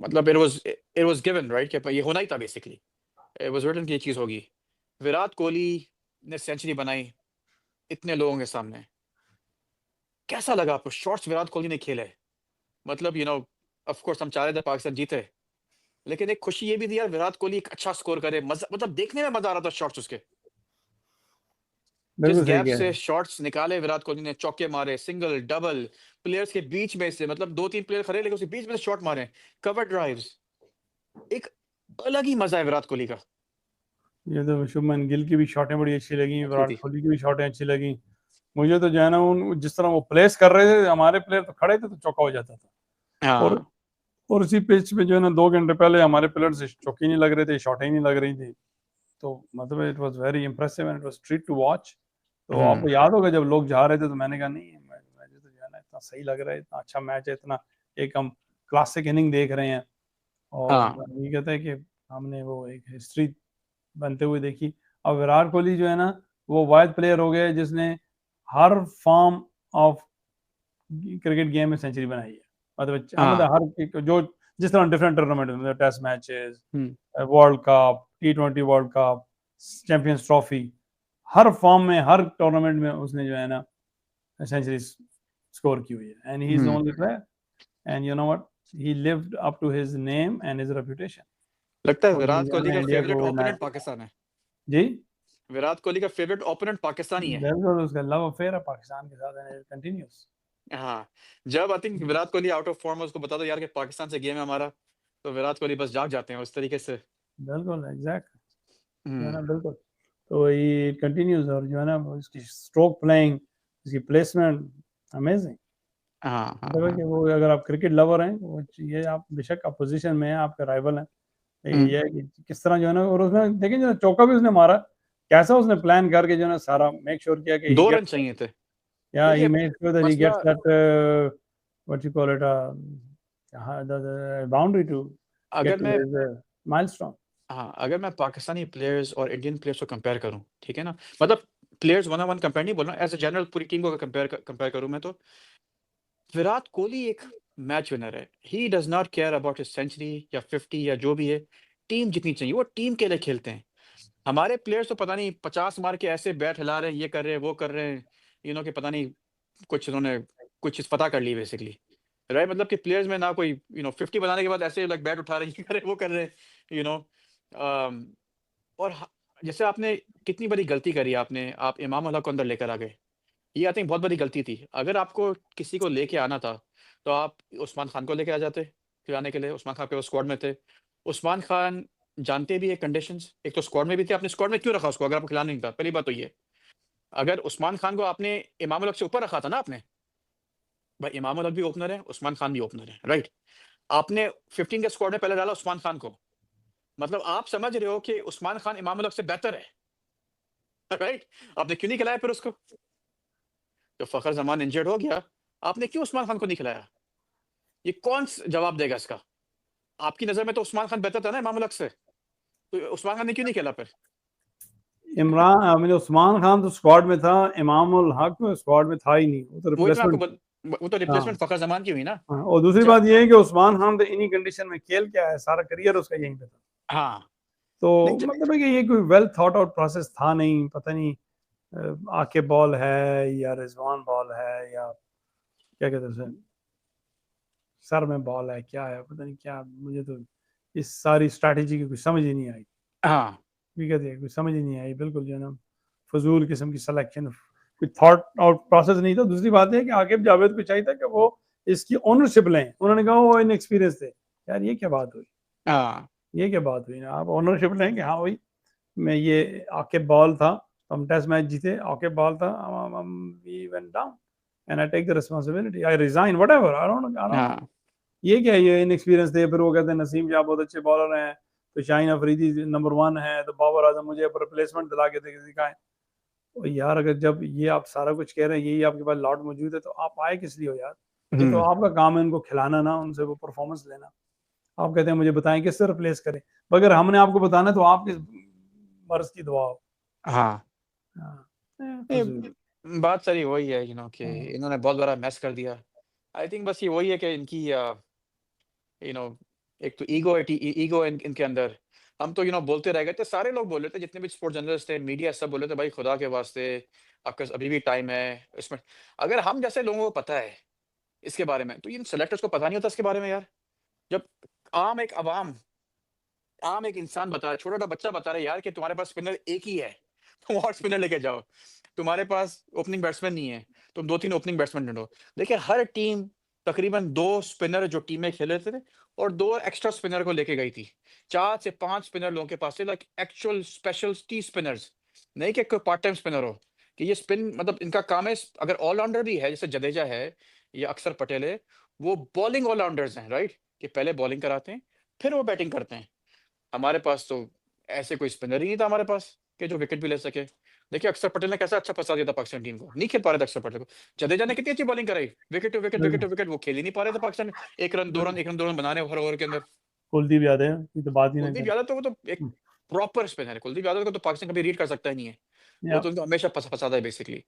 मतलब इट वाज गिवन, राइट, कि ये होना ही था बेसिकली, इट वाज रिटन कि ये चीज होगी। विराट कोहली ने सेंचुरी बनाई इतने लोगों के सामने, कैसा लगा आपको? शॉट्स विराट कोहली ने खेले, मतलब ऑफ कोर्स हम चाह रहे थे पाकिस्तान जीते, लेकिन एक खुशी ये भी थी यार, विराट कोहली एक अच्छा स्कोर करे, मजा, मतलब देखने में मजा आ रहा था शॉट्स उसके, जिस बिल्कुल सही गैप कह रहे से हैं। शॉट्स निकाले विराट कोहली ने, चौके मारे, सिंगल डबल, प्लेयर्स के बीच में से, मतलब 2-3 प्लेयर खड़े लेकिन उसके बीच में से शॉट मारे, कवर ड्राइव्स, एक अलग ही मजा है विराट कोहली का। ये तो शुभमन गिल की भी शॉटें बड़ी अच्छी लगी, अच्छी विराट थी, कोहली की भी शॉटें अच्छी लगी। मुझे तो जो है ना उन जिस तरह वो प्लेस कर रहे थे, हमारे प्लेयर तो खड़े थे तो चौका हो जाता था। और हाँ, और उसी पिच पे जो है ना 2 घंटे पहले हमारे प्लेयर से चौके नहीं लग रहे थे, शॉटें नहीं लग रही थी। तो मतलब it was very impressive and it was treat to watch. तो आपको याद होगा जब लोग जा रहे थे तो मैंने कहा नहीं मुझे तो जो है ना इतना सही लग रहा है, इतना अच्छा मैच है, इतना एक हम क्लासिक इनिंग देख रहे हैं। और हाँ, ये कहता है कि हमने वो एक हिस्ट्री बनते हुए देखी। और विराट कोहली जो है ना वो वाइड प्लेयर हो गया जिसने हर फॉर्म ऑफ क्रिकेट गेम में सेंचुरी बनाई है। मतलब हाँ, हर जो जिस तरह डिफरेंट टूर्नामेंट, मतलब test matches, hmm, world cup, T20 world cup, champions trophy, हर फॉर्म में हर टूर्नामेंट में उसने जो है ना सेंचुरी स्कोर की हुई है। And he is only player, and you know what, he lived up to his name and his reputation. लगता है उसने विराट जो है कोहली ना का इंडिया फेवरेट को ओपोनेंट पाकिस्तान है। जी विराट कोहली का फेवरेट ओपोनेंट पाकिस्तान ही है। बिल्कुल, उसका लव अफेयर है पाकिस्तान के साथ एंड इट कंटिन्यूस। हाँ, जब I think Virat Kohli out of form है, उसको बता दो यार कि पाकिस्तान से गेम है हमारा, तो विराट कोहली बस जाग जाते हैं उस तरीके से। बिल्कुल एग्जैक्ट, जो है ना हम्म। बिल्कुल। तो ये कंटिन्यूस, और जो है ना वो इसकी स्ट्रोक प्लेइंग, इसकी प्लेसमेंट अमेजिंग। हाँ हाँ मतलब कि हाँ। वो, अगर आप क्रिकेट लवर हैं, वो ये आप बेशक अपोजिशन में हैं, आपके राइवल हैं, लेकिन ये है कि किस तरह जो है ना, और उसमें देखिए जो चौका भी उसने मारा, कैसा उसने प्लान करके जो है ना सारा मेक श्योर किया कि ही 2 रन गेट्स, चाहिए थे। या ही देखिए, मेक श्योर दैट ही मसला gets that what you call it, the boundary to get अगर टू मैं हिज माइलस्टोन। हाँ, अगर मैं पाकिस्तानी प्लेयर्स और इंडियन प्लेयर्स को कंपेयर करूँ, ठीक है ना? मतलब players one on one compare नहीं बोल रहा, एज़ अ जनरल पूरी टीम को अगर कंपेयर करूँ मैं, तो विराट कोहली एक मैच विनर है। He does not care about his century या 50 या जो भी है, टीम जीतनी चाहिए, वो टीम के लिए खेलते हैं। हमारे प्लेयर्स तो पता नहीं 50 मार के ऐसे बैट हिला रहे हैं, ये कर रहे हैं, वो कर रहे हैं, कि पता नहीं कुछ उन्होंने कुछ चीज़ पता कर ली बेसिकली, राइट? मतलब कि प्लेयर्स में ना कोई 50 बनाने के बाद ऐसे लाइक बैट उठा रहे हैं, ये कर रहे हैं, वो कर रहे हैं, यू नो अम, और जैसे आपने कितनी बड़ी गलती करी आपने, आप इमाम अल्लाह को अंदर लेकर आ गए। ये आई थिंक बहुत बड़ी गलती थी। अगर आपको किसी को लेके आना था, तो आप उस्मान खान को लेके आ जाते खिलाने के लिए। उस्मान खान आपके स्क्वाड में थे। उस्मान खान जानते भी है कंडीशंस, एक तो स्क्वाड में भी थे, आपने स्क्वाड में क्यों रखा उसको अगर आपको खिलाना नहीं था? पहली बात तो ये। अगर उस्मान खान को आपने इमाम उल हक से ऊपर रखा था ना आपने, भाई इमाम उल हक भी ओपनर है, उस्मान खान भी ओपनर है, राइट? आपने 15 के स्क्वाड में पहले डाला उस्मान खान को, मतलब आप समझ रहे हो कि उस्मान खान इमाम उल हक से बेहतर है, राइट? आपने क्यों नहीं खिलाया फिर उसको? जब फ़खर ज़मान इंजर्ड हो गया, आपने क्यों उस्मान खान को नहीं खिलाया? ये कौन जवाब देगा इसका? आपकी नज़र में तो उस्मान खान बेहतर था ना इमाम उल हक से, तो उस्मान खान ने क्यों नहीं खेला फिर? उस्मान खान तो स्क्वाड में था, इमाम उल हक स्क्वाड में था ही नहीं, वो तो वही तो मैं आपको रिप्लेसमेंट। वो तो हाँ रिप्लेसमेंट फ़खर ज़मान की हुई ना। हाँ, और दूसरी जब बात ये है कि उस्मान खान तो इन्हीं कंडीशन में खेल के आया, सारा करियर उसका यहीं पे था। हाँ, तो नहीं मतलब है कि ये कोई वेल थॉट आउट प्रोसेस था नहीं, पता नहीं आके बॉल है या रिजवान बॉल है या क्या कहते हैं उसे, सर में बॉल है, क्या है पता नहीं क्या, मुझे तो इस सारी स्ट्रैटेजी की कुछ समझ ही नहीं आई। हाँ, ठीक है, कुछ समझ ही नहीं आई बिल्कुल, जो है ना फजूल किस्म की सिलेक्शन, कोई थॉट आउट प्रोसेस नहीं था। दूसरी बात है कि आकिब जावेद को चाहिए था कि वो इसकी ओनरशिप लें, उन्होंने कहा वो इनएक्सपीरियंस थे। यार ये क्या बात हुई, हाँ, ये क्या बात हुई ना, आप ओनरशिप लें कि हाँ भाई मैं ये आकिब बॉल था, हम टेस्ट मैच जीते, आकिब बॉल था, we went down and I take the responsibility, I resign whatever, I don't know. हाँ, ये क्या है, ये इनएक्सपीरियंस थे। फिर वो कहते हैं नसीम शाह बहुत अच्छे बॉलर हैं, तो शाहीन अफरीदी नंबर 1 है, तो बाबर आजम मुझे रिप्लेसमेंट दिला के दिखाएं। तो यार अगर जब ये आप सारा कुछ कह रहे हैं, यही आपके पास लॉट मौजूद है, तो आप आए किस लिए हो यार? ये तो हुँ, आपका काम है उनको खिलाना, ना उनसे वो परफॉर्मेंस लेना। आप कहते हैं मुझे बताएं किससे रिप्लेस करें, अगर हमने आपको बताना है तो आपके मर्ज की दुआ हो। हाँ। हाँ, फजूल। नहीं, बात सारी वही है कि हाँ, इन्होंने बहुत बड़ा मेस कर दिया। आई थिंक बस ये वही है कि इनकी यू नो एक तो ईगो इनके अंदर। हम तो बोलते रह गए थे, सारे लोग बोल रहे थे, जितने भी स्पोर्ट्स जर्नलिस्ट थे, मीडिया, सब बोल रहे थे भाई खुदा के वास्ते आपके अभी भी टाइम है इसमें। अगर हम जैसे लोगों को पता है इसके बारे में, तो इन सेलेक्टर्स को पता नहीं होता इसके बारे में यार। जब आम एक अवाम, आम एक इंसान बता रहा है, छोटा-छोटा बच्चा बता रहा है यार कि तुम्हारे पास स्पिनर एक ही है, तुम और स्पिनर लेके जाओ। तुम्हारे पास ओपनिंग बैट्समैन नहीं है, तुम 2-3 ओपनिंग बैट्समैन ढूँढो। देखिए हर टीम तकरीबन 2 स्पिनर जो टीम में खेल रहे थे और 2 एक्स्ट्रा स्पिनर को लेके गई थी। 4 से 5 स्पिनर लोगों के पास थे, लाइक एक्चुअल स्पेशलिटी स्पिनर्स। नहीं कि कोई पार्ट टाइम स्पिनर हो, कि ये स्पिन मतलब इनका काम है। अगर ऑल-राउंडर भी है, जैसे जडेजा है या अक्षर पटेल है, वो बॉलिंग ऑल-राउंडर्स हैं, राइट? कि पहले बॉलिंग कराते हैं, फिर वो बैटिंग करते हैं। हमारे पास तो ऐसे कोई स्पिनर ही नहीं था हमारे पास कि जो विकेट भी ले सके। देखिए अक्षर पटेल ने कैसा अच्छा फँसा दिया था पाकिस्तान टीम को, नहीं खेल पा रहे थे अक्षर पटेल को। जडेजा ने कितनी अच्छी बॉलिंग कराई, विकेट टू विकेट, विकेट बिल्कुल टू विकेट, वो खेल ही नहीं पा रहे थे Pakistan. 1 run, 2 run, 1 run, 2 run बना रहे हर ओवर के अंदर। कुलदीप यादव की तो बात ही ना कुलदीप करें। यादव तो वो तो एक प्रॉपर स्पिनर है। कुलदीप यादव को तो पाकिस्तान कभी रीड कर सकता ही नहीं है। वो या तो उनको हमेशा फँसाता है बेसिकली।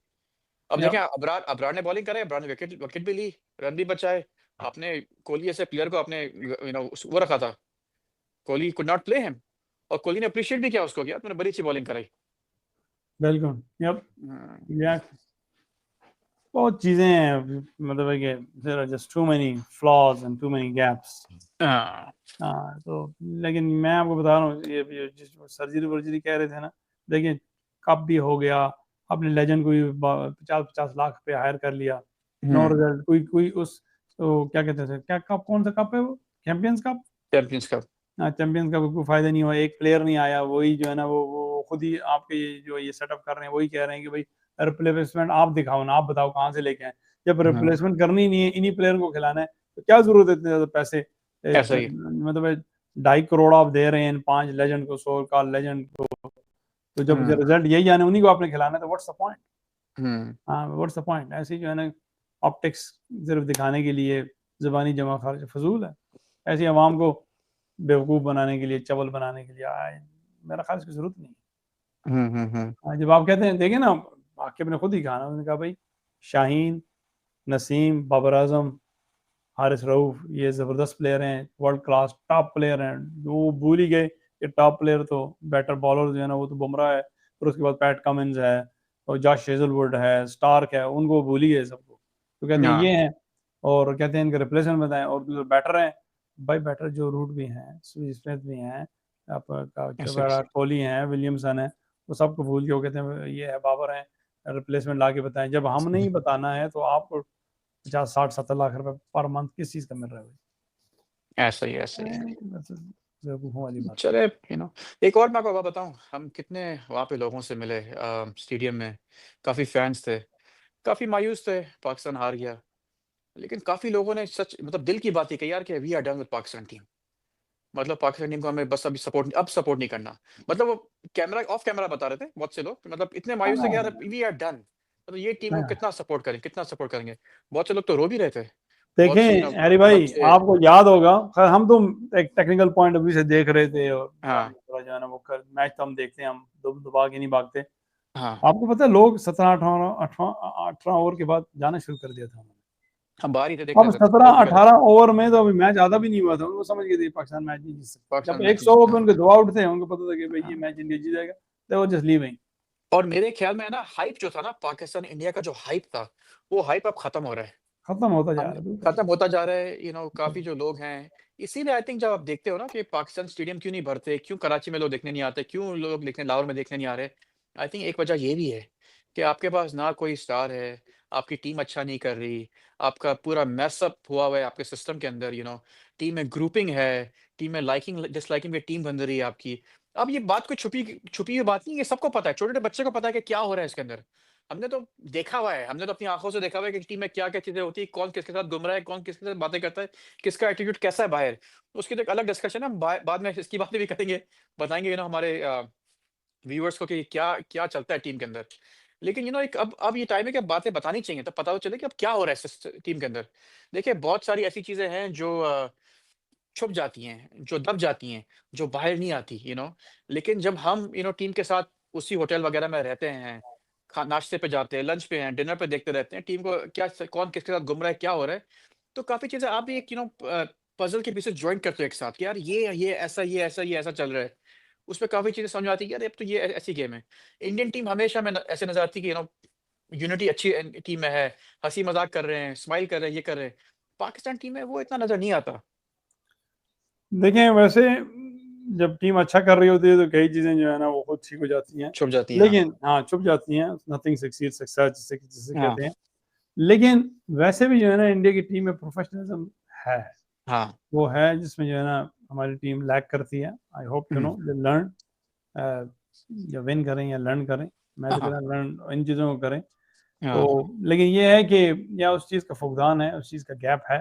अब या देखें अबरार अबरार ने बॉलिंग कराई, अबरार ने विकेट विकेट भी ली, रन भी बचाए। आपने कोहली ऐसे प्लेयर को आपने वो रखा था, Kohli could not play him, और कोहली ने अप्रिशिएट भी किया उसको, कि यार तूने बड़ी अच्छी बॉलिंग कराई। बिल्कुल, यप, हुँ। या बहुत चीजें हैं, मतलब है कि there are just too many flaws and too many gaps. हाँ, हाँ तो लेकिन मैं आपको बता रहा हूँ, ये जिस सर्जरी वर्जरी कह रहे थे ना, देखिए कप भी हो गया, अपने लेजेंड को 50-50 लाख पे हायर कर लिया, नो रिजल्ट, कोई उस तो क्या कहते थे, क्या कप, कौन सा कप है वो, champions cup, champions cup. Champions का कोई फायदा नहीं हुआ, एक प्लेयर नहीं आया, वही जो है ना वो खुद ही आपके जो ये सेटअप कर रहे हैं वही कह रहे हैं कि भाई रिप्लेसमेंट आप दिखाओ ना, आप बताओ कहाँ से लेके आए, जब रिप्लेसमेंट करनी नहीं है, इन्हीं प्लेयर को खिलाना है, तो क्या जरूरत है इतने ज्यादा पैसे, ऐसा ही। मतलब 2.5 करोड़ आप दे रहे हैं 5 लेजेंड को, 100 का लेजेंड को, तो जब रिजल्ट यही आने उन्हीं को आपने खिलाना है, तो व्हाट्स द पॉइंट। हाँ, व्हाट्स द पॉइंट, ऐसे ही जो है ना ऑप्टिक्स सिर्फ दिखाने के लिए, जुबानी जमा खर्च फजूल है, ऐसी आवाम को बेवकूफ़ बनाने के लिए, चवल बनाने के लिए मेरा ख्याल इसकी जरूरत नहीं है। जब आप कहते हैं, देखिए ना, आकिब ने खुद ही कहा ना, उन्होंने कहा भाई शाहीन, नसीम, बाबर आजम, हारिस रऊफ, ये ज़बरदस्त प्लेयर हैं, वर्ल्ड क्लास टॉप प्लेयर हैं, वो भूल ही गए कि टॉप प्लेयर तो बेटर बॉलर जो है ना वो तो बुमराह है, फिर उसके बाद पैट कमिंस है, और जॉश हेजलवुड है, स्टार्क है, उनको भूल ही गए सबको, तो कहते हैं ये हैं, और कहते हैं इनके रिप्लेसमेंट बताएं, और जो बैटर हैं, भाई बैटर जो रूट भी हैं, स्मिथ भी हैं, आपका कोहली हैं, विलियमसन है, वो सबको भूल के वो कहते हैं ये है, बाबर हैं, रिप्लेसमेंट ला के बताएं, जब हम नहीं बताना है तो आपको 50-60-70 लाख रुपए पर मंथ किस चीज का मिल रहा है भाई? ऐसा ही ऐसा ही। बेवकूफों वाली बात। चले, एक और मैं आपको बात बताऊं, हम कितने वहाँ पे लोगों से मिले स्टेडियम में, काफ़ी फैंस थे, काफ़ी मायूस थे, पाकिस्तान हार गया, लेकिन काफ़ी लोगों ने सच मतलब दिल की बात ही कही यार कि we are done with Pakistan team, मतलब पाकिस्तान टीम को हमें बस अभी सपोर्ट नहीं करना, मतलब वो कैमरा ऑफ कैमरा बता रहे थे बहुत से लोग, मतलब इतने मायूस थे कि यार वी आर डन, मतलब ये टीम को कितना सपोर्ट करेंगे, बहुत से लोग तो रो भी रहे थे, बहुत से देखें हैरी भाई, बच्चे। आपको याद होगा, खैर हम तो एक टेक्निकल पॉइंट ऑफ व्यू से देख रहे थे, और हाँ थोड़ा जो है ना वो मैच तो हम देखते हैं, हम दबा के नहीं भागते। हाँ आपको पता है लोग 17-18 ओवर के बाद जाना शुरू कर दिया था उन्होंने। हम बाहर ही थे, देख अब रहे थे, बहुत फिक्र था 17-18 ओवर में तो अभी मैच आधा भी नहीं हुआ था, उनको समझ गए थे पाकिस्तान मैच नहीं जीत सकता, पाकिस्तान जब मैच नहीं 100 ओवर जीतना। पे उनके 2 आउट थे, उनको पता था कि भाई ये हाँ। मैच इंडिया जीत जाएगा, दे वर जस्ट लीविंग। और मेरे ख्याल में ना हाइप जो था ना, पाकिस्तान इंडिया का जो हाइप था, वो हाइप अब खत्म हो रहा है, खत्म होता जा हम रहा है बिल्कुल। खत्म होता जा रहा है, काफी जो लोग हैं, इसीलिए आई थिंक जब आप देखते हो ना कि पाकिस्तान स्टेडियम क्यों नहीं भरते, क्यों कराची में लोग देखने नहीं आते, क्यों लोग देखने लाहौर में देखने नहीं आ रहे, आई थिंक एक वजह ये भी है कि आपके पास ना कोई स्टार है, आपकी टीम अच्छा नहीं कर रही, आपका पूरा मैसअप हुआ हुआ है आपके सिस्टम के अंदर, टीम में ग्रुपिंग है, टीम में लाइकिंग डिसलाइकिंग में टीम बन रही है आपकी। अब ये बात कोई छुपी छुपी हुई बात नहीं है, सबको पता है, छोटे-छोटे बच्चे को पता है कि क्या हो रहा है इसके अंदर। हमने तो देखा हुआ है, हमने तो अपनी आँखों से देखा हुआ है कि टीम में क्या-क्या चीज़ें होती हैं, कौन किसके साथ घूम रहा है, कौन किसके साथ बातें करता है, किसका एटीट्यूड कैसा है बाहर। उसकी तो एक अलग डिस्कशन है, हम बाद में इसकी बातें भी करेंगे, बताएँगे हमारे व्यूअर्स को कि क्या क्या चलता है टीम के अंदर। लेकिन एक अब ये टाइम है कि अब बातें बतानी चाहिए, तब पता तो चले कि अब क्या हो रहा है टीम के अंदर। देखिए बहुत सारी ऐसी चीज़ें हैं जो छुप जाती हैं, जो दब जाती हैं, जो बाहर नहीं आती, लेकिन जब हम टीम के साथ उसी होटल वगैरह में रहते हैं, खा नाश्ते पे जाते हैं, लंच पे हैं, डिनर पे देखते रहते हैं, टीम को कौन किसके साथ घूम रहा है, क्या हो रहा है, तो काफ़ी चीज़ें आप भी एक पज़ल के पीसेस जॉइन करते हो एक साथ कि यार ये ऐसा चल रहा है। उसमें काफ़ी चीज़ें समझ में आती है कि यार अब तो ये ऐसी गेम है। इंडियन टीम हमेशा में ऐसे नज़र आती है कि यूनिटी अच्छी टीम में है, हँसी-मज़ाक कर रहे हैं, स्माइल कर रहे हैं, ये कर रहे हैं। पाकिस्तान टीम में वो इतना नज़र नहीं आता। देखें वैसे जब टीम अच्छा कर रही होती है तो कई चीजें जो है ना वो खुद ठीक हो जाती हैं, छुप जाती हैं, हाँ। लेकिन हाँ छुप जाती हैं, नथिंग सक्सीड सक्सेस जिसे जिसे हाँ, कहते हैं। लेकिन वैसे भी जो है ना इंडिया की टीम में प्रोफेशनलिज्म है, हाँ। वो है जिसमें जो है ना हमारी टीम लैक करती है। I hope hmm, they learn, या विन करें या लर्न करें, मैं हाँ, तो हाँ, कहता लर्न इन चीज़ों को करें। तो हाँ, लेकिन ये है कि या उस चीज़ का फुकदान है, उस चीज़ का गैप है।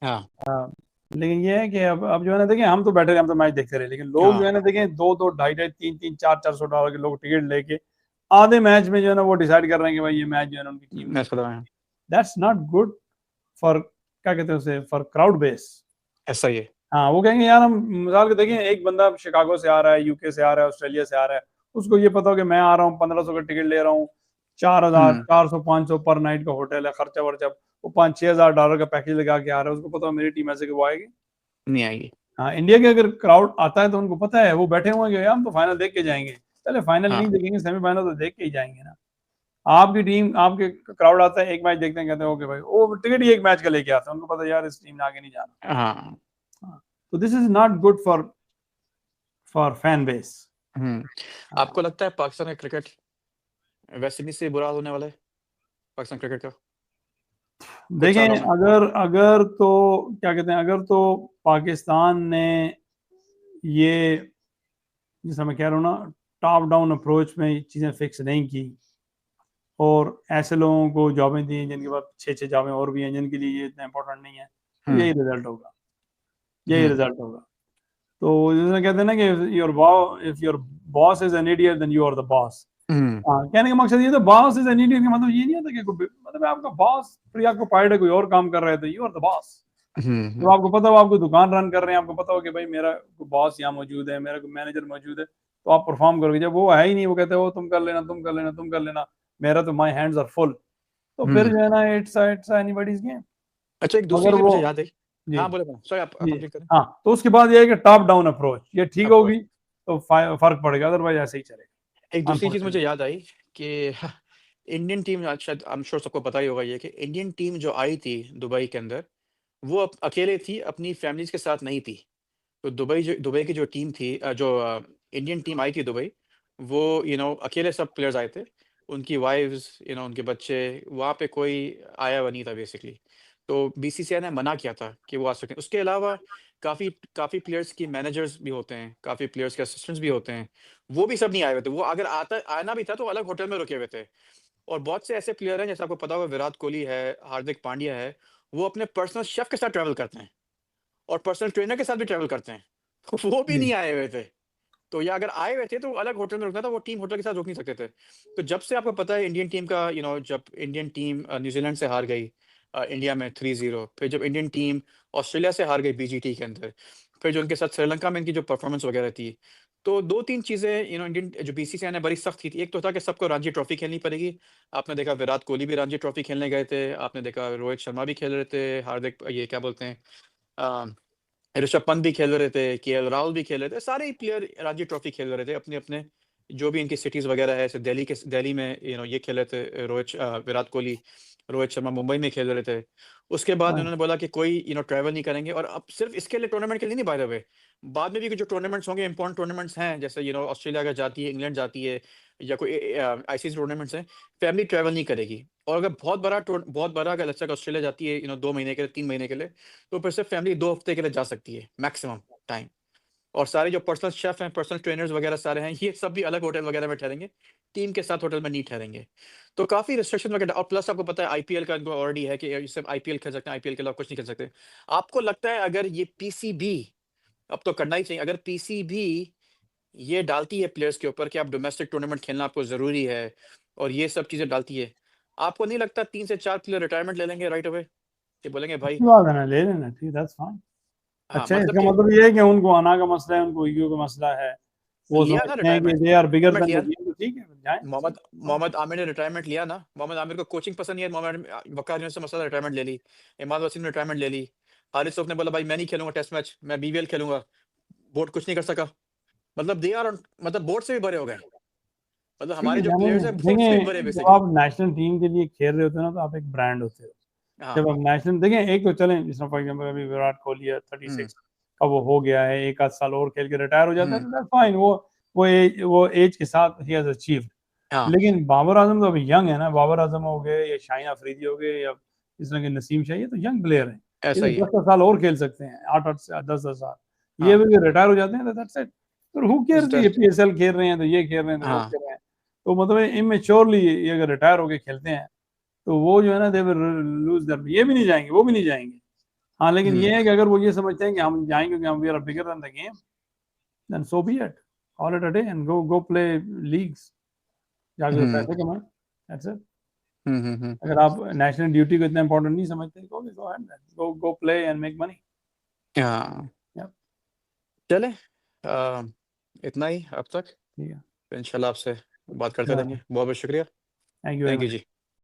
हाँ, लेकिन ये है कि अब जो है ना देखिए, हम तो बैठे रहे, हम तो मैच देखते रहे, लेकिन लोग जो हाँ। है ना देखें 2-2 2.5-2.5 3-3 400 डॉलर के लोग टिकट लेके आधे मैच में जो है ना वो डिसाइड कर रहे हैं कि भाई ये मैच जो है ना उनकी टीम मैं की। समझ रहा हूँ, दैट्स नॉट गुड फॉर, क्या कहते हैं उसे, फॉर क्राउड बेस। ऐसा ही है। हाँ, वो कहेंगे यार, हम मिसाल के देखें, एक बंदा शिकागो से आ रहा है, यूके से आ रहा है, ऑस्ट्रेलिया से आ रहा है, उसको ये पता हो कि मैं आ रहा हूँ 1500 का टिकट ले रहा हूँ, 4000 हुँ, 400 500 पर नाइट का होटल है, खर्चा वर्चा, वो 5-6 हजार डॉलर का पैकेज लगा के आ रहा है, उसको पता हो मेरी टीम ऐसे कि वो आएगी। नहीं आएगी। हाँ, इंडिया के अगर क्राउड आता है तो उनको पता है, वो बैठे हुए हैं कि यार हम तो फाइनल देख के जाएंगे, चले फाइनल हाँ, नहीं देखेंगे, सेमीफाइनल तो देख के ही जाएंगे ना। आपकी टीम, आपके क्राउड आता है, एक मैच देखते हैं, कहते हैं ओके भाई, वो टिकट ही एक मैच का लेके आता है, उनको पता है यार इस टीम ने आगे नहीं जाना। हाँ, हाँ, तो this is not good for fan base. हाँ। आपको लगता है पाकिस्तान का क्रिकेट वेस्ट इंडीज से बुरा हाल होने वाला है पाकिस्तान क्रिकेट का कुछ देखें, सालों में? अगर अगर तो क्या कहते हैं, अगर तो पाकिस्तान ने ये, जैसा मैं कह रहा हूँ ना, टॉप डाउन अप्रोच में चीज़ें फिक्स नहीं की और ऐसे लोगों को जॉबें दी जिनके पास 6-6 जॉबें और भी हैं जिनके लिए ये इतना इंपॉर्टेंट नहीं है, तो यही रिजल्ट होगा, यही रिजल्ट होगा। तो जैसे कहते हैं ना कि if your boss is an idiot then you are the boss. हाँ, कहने का मकसद ये था, बॉस इज एन इडियट का मतलब ये नहीं होता कि मतलब आपका बॉस प्रीऑक्युपाइड है, कोई और काम कर रहे थे, यू आर द बॉस। तो आपको पता हो, आपको दुकान रन कर रहे हैं, आपको पता हो कि भाई मेरा बॉस यहाँ मौजूद है, मेरा मैनेजर मौजूद है, तो आप परफॉर्म करोगे। जब वो है ही नहीं, वो कहते हो तुम कर लेना, तुम कर लेना, तुम कर लेना, मेरा तो माई हैंड्स आर फुल, तो फिर जो है ना, इट्स एनीबॉडीज गेम। अच्छा, एक दूसरी मगर चीज वो, मुझे याद आई। जी हाँ बोले, सॉरी, आप जी, कंप्लीट करें। हाँ, तो उसके बाद ये है कि टॉप डाउन अप्रोच ये ठीक ऑफ कोर्स, होगी तो फर्क पड़ेगा, अदरवाइज ऐसे ही चलेगा एक दूसरी चीज मुझे अनफॉर्चुनेटली। याद आई कि इंडियन टीम, शायद आई एम श्योर सबको पता ही होगा ये, कि इंडियन टीम जो आई थी दुबई के अंदर, वो अकेले थी, अपनी फैमिलीज के साथ नहीं थी। तो दुबई की जो टीम थी, जो इंडियन टीम आई थी दुबई, वो अकेले सब प्लेयर्स आए थे। उनकी वाइव्स, उनके बच्चे, वहाँ पे कोई आया हुआ नहीं था बेसिकली। तो बीसीसीआई ने मना किया था कि वो आ सकें। उसके अलावा काफ़ी काफ़ी प्लेयर्स की मैनेजर्स भी होते हैं, काफ़ी प्लेयर्स के असिस्टेंट्स भी होते हैं, वो भी सब नहीं आए हुए थे। वो अगर आना भी था तो अलग होटल में रुके हुए थे। और बहुत से ऐसे प्लेयर हैं, जैसे आपको पता होगा, विराट कोहली है, हार्दिक पांड्या है, वो अपने पर्सनल शेफ के साथ ट्रैवल करते हैं और पर्सनल ट्रेनर के साथ भी ट्रैवल करते हैं। वो भी जी नहीं आए हुए थे। तो या अगर आए हुए थे तो अलग होटल में रुकना था, वो टीम होटल के साथ रुक नहीं सकते थे। तो जब से आपको पता है इंडियन टीम का, जब इंडियन टीम न्यूजीलैंड से हार गई इंडिया में 3-0, फिर जब इंडियन टीम ऑस्ट्रेलिया से हार गई बीजीटी के अंदर, फिर जो उनके साथ श्रीलंका में इनकी जो परफॉर्मेंस वगैरह थी, तो 2-3 चीज़ें इंडियन जो बीसीसीआई ने बड़ी सख्त की थी। एक तो था कि सबको रणजी ट्रॉफी खेलनी पड़ेगी। आपने देखा विराट कोहली भी रणजी ट्रॉफी खेलने गए थे, आपने देखा रोहित शर्मा भी खेल रहे थे, हार्दिक, ये क्या बोलते हैं, ऋषभ पंत भी खेल रहे थे, केएल राहुल भी खेल रहे थे, सारे ही प्लेयर रणजी ट्रॉफी खेल रहे थे अपने अपने जो भी इनकी सिटीज वगैरह है। जैसे दिल्ली में ये खेल रहे थे, विराट कोहली, रोहित शर्मा मुंबई में खेल रहे थे। उसके बाद हाँ, उन्होंने बोला कि कोई ट्रैवल नहीं करेंगे। और अब सिर्फ इसके लिए, टूर्नामेंट के लिए नहीं, बाय द वे, बाद में भी जो टूर्नामेंट्स होंगे, इंपॉर्टेंट टूर्नामेंट्स हैं, जैसे ऑस्ट्रेलिया अगर जाती है, इंग्लैंड जाती है, या कोई आईसीसी टूर्नामेंट्स हैं, फैमिली ट्रैवल नहीं करेगी। और अगर बहुत बड़ा अगर लचक ऑस्ट्रेलिया जाती है 2 महीने के लिए, 3 महीने के लिए, तो फिर से फैमिली 2 हफ्ते के लिए जा सकती है मैक्सिमम टाइम। और सारे जो पर्सनल शेफ हैं, पर्सनल ट्रेनर्स वगैरह सारे हैं, ये सब भी अलग होटल वगैरह में ठहरेंगे, टीम के साथ होटल में नहीं ठहरेंगे। तो काफी रिस्ट्रिक्शन वगैरह। और प्लस आपको पता है आईपीएल का इनको ऑलरेडी है कि ये सिर्फ आईपीएल खेल सकते हैं, आईपीएल के अलावा कुछ नहीं खेल सकते। आपको लगता है अगर ये पीसीबी, अब तो करना ही चाहिए, अगर पीसीबी ये डालती है प्लेयर्स के ऊपर कि आप डोमेस्टिक टूर्नामेंट खेलना आपको जरूरी है, और ये सब चीजें डालती है, आपको नहीं लगता 3 से 4 प्लेयर रिटायरमेंट ले लेंगे राइट अवे, कि बोलेंगे भाई, अच्छी बात है ना, ले लेना, ठीक, दैट्स फाइन। हाँ अच्छा है, मतलब इसका कि मतलब ये है कि उनको आना का मसला है, उनको ईगो का मसला है, वो लिया ना समझते हैं कि retirement, they are bigger than लिया द ना। गेम, तो ठीक है, जाए सही। मोहम्मद मोहम्मद आमिर ने रिटायरमेंट लिया ना। मोहम्मद आमिर को कोचिंग पसंद नहीं है, मोहम्मद वकार ने मसला, रिटायरमेंट ले ली। इमाद वसीम ने रिटायरमेंट ले ली। हारिस रऊफ ने बोला भाई मैं नहीं खेलूंगा टेस्ट मैच, मैं बीवीएल खेलूंगा। बोर्ड कुछ नहीं कर सका। मतलब दे आर, मतलब बोर्ड से भी बड़े हो गए। मतलब ठीक हमारे है, जो जाने प्लेयर्स दें। हैं बोर्ड से भी बड़े देखें, जब बेसिकली। आप नेशनल टीम के लिए खेल रहे होते हो ना, तो आप एक ब्रांड होते हो। हाँ। जब आप नेशनल, देखें, एक तो चलें, जिस फॉर एग्जाम्पल अभी विराट कोहली है, थर्टी हम्म। सिक्स का वो हो गया है, एक आध साल और खेल के रिटायर हो जाता है, हम्म। तो दैट्स फाइन। वो एज के साथ ही हैज अचीव्ड। हाँ, लेकिन बाबर आजम तो अभी यंग है ना, बाबर आजम हो गए या शाहिन अफरीदी हो गए या इस तरह के नसीम शाह, ये तो यंग प्लेयर हैं, ये ऐसा तो ही है। 10 साल और खेल सकते हैं, 8-8 10 10 साल। ये हाँ, भी रिटायर हो जाते हैं तो दैट्स इट। तो हु केयर्स, ये जस्ट, पीएसएल खेल रहे हैं तो ये खेल रहे हैं तो वो हाँ। खेल रहे हैं, तो मतलब इमेच्योरली ये अगर रिटायर होके खेलते हैं तो वो जो है ना, दे विल लूज देयर, ये भी नहीं जाएंगे, वो भी नहीं जाएंगे। हाँ, लेकिन हम्म। ये है कि अगर वो ये समझते हैं कि हम जाएंगे क्योंकि हम we are bigger than the game, then so be it, call it a day and go go play leagues, जाके हम्म। पैसे कमाएं, दैट्स इट। हम्म। अगर आप नेशनल ड्यूटी को इतना इंपॉर्टेंट नहीं समझते, go go ahead, go go play and make money. हाँ, या, चले, इतना ही अब तक। ठीक है, इंशाल्लाह आपसे बात करते अच्छा, रहेंगे। बहुत बहुत शुक्रिया। Thank you very thank you much. Ji.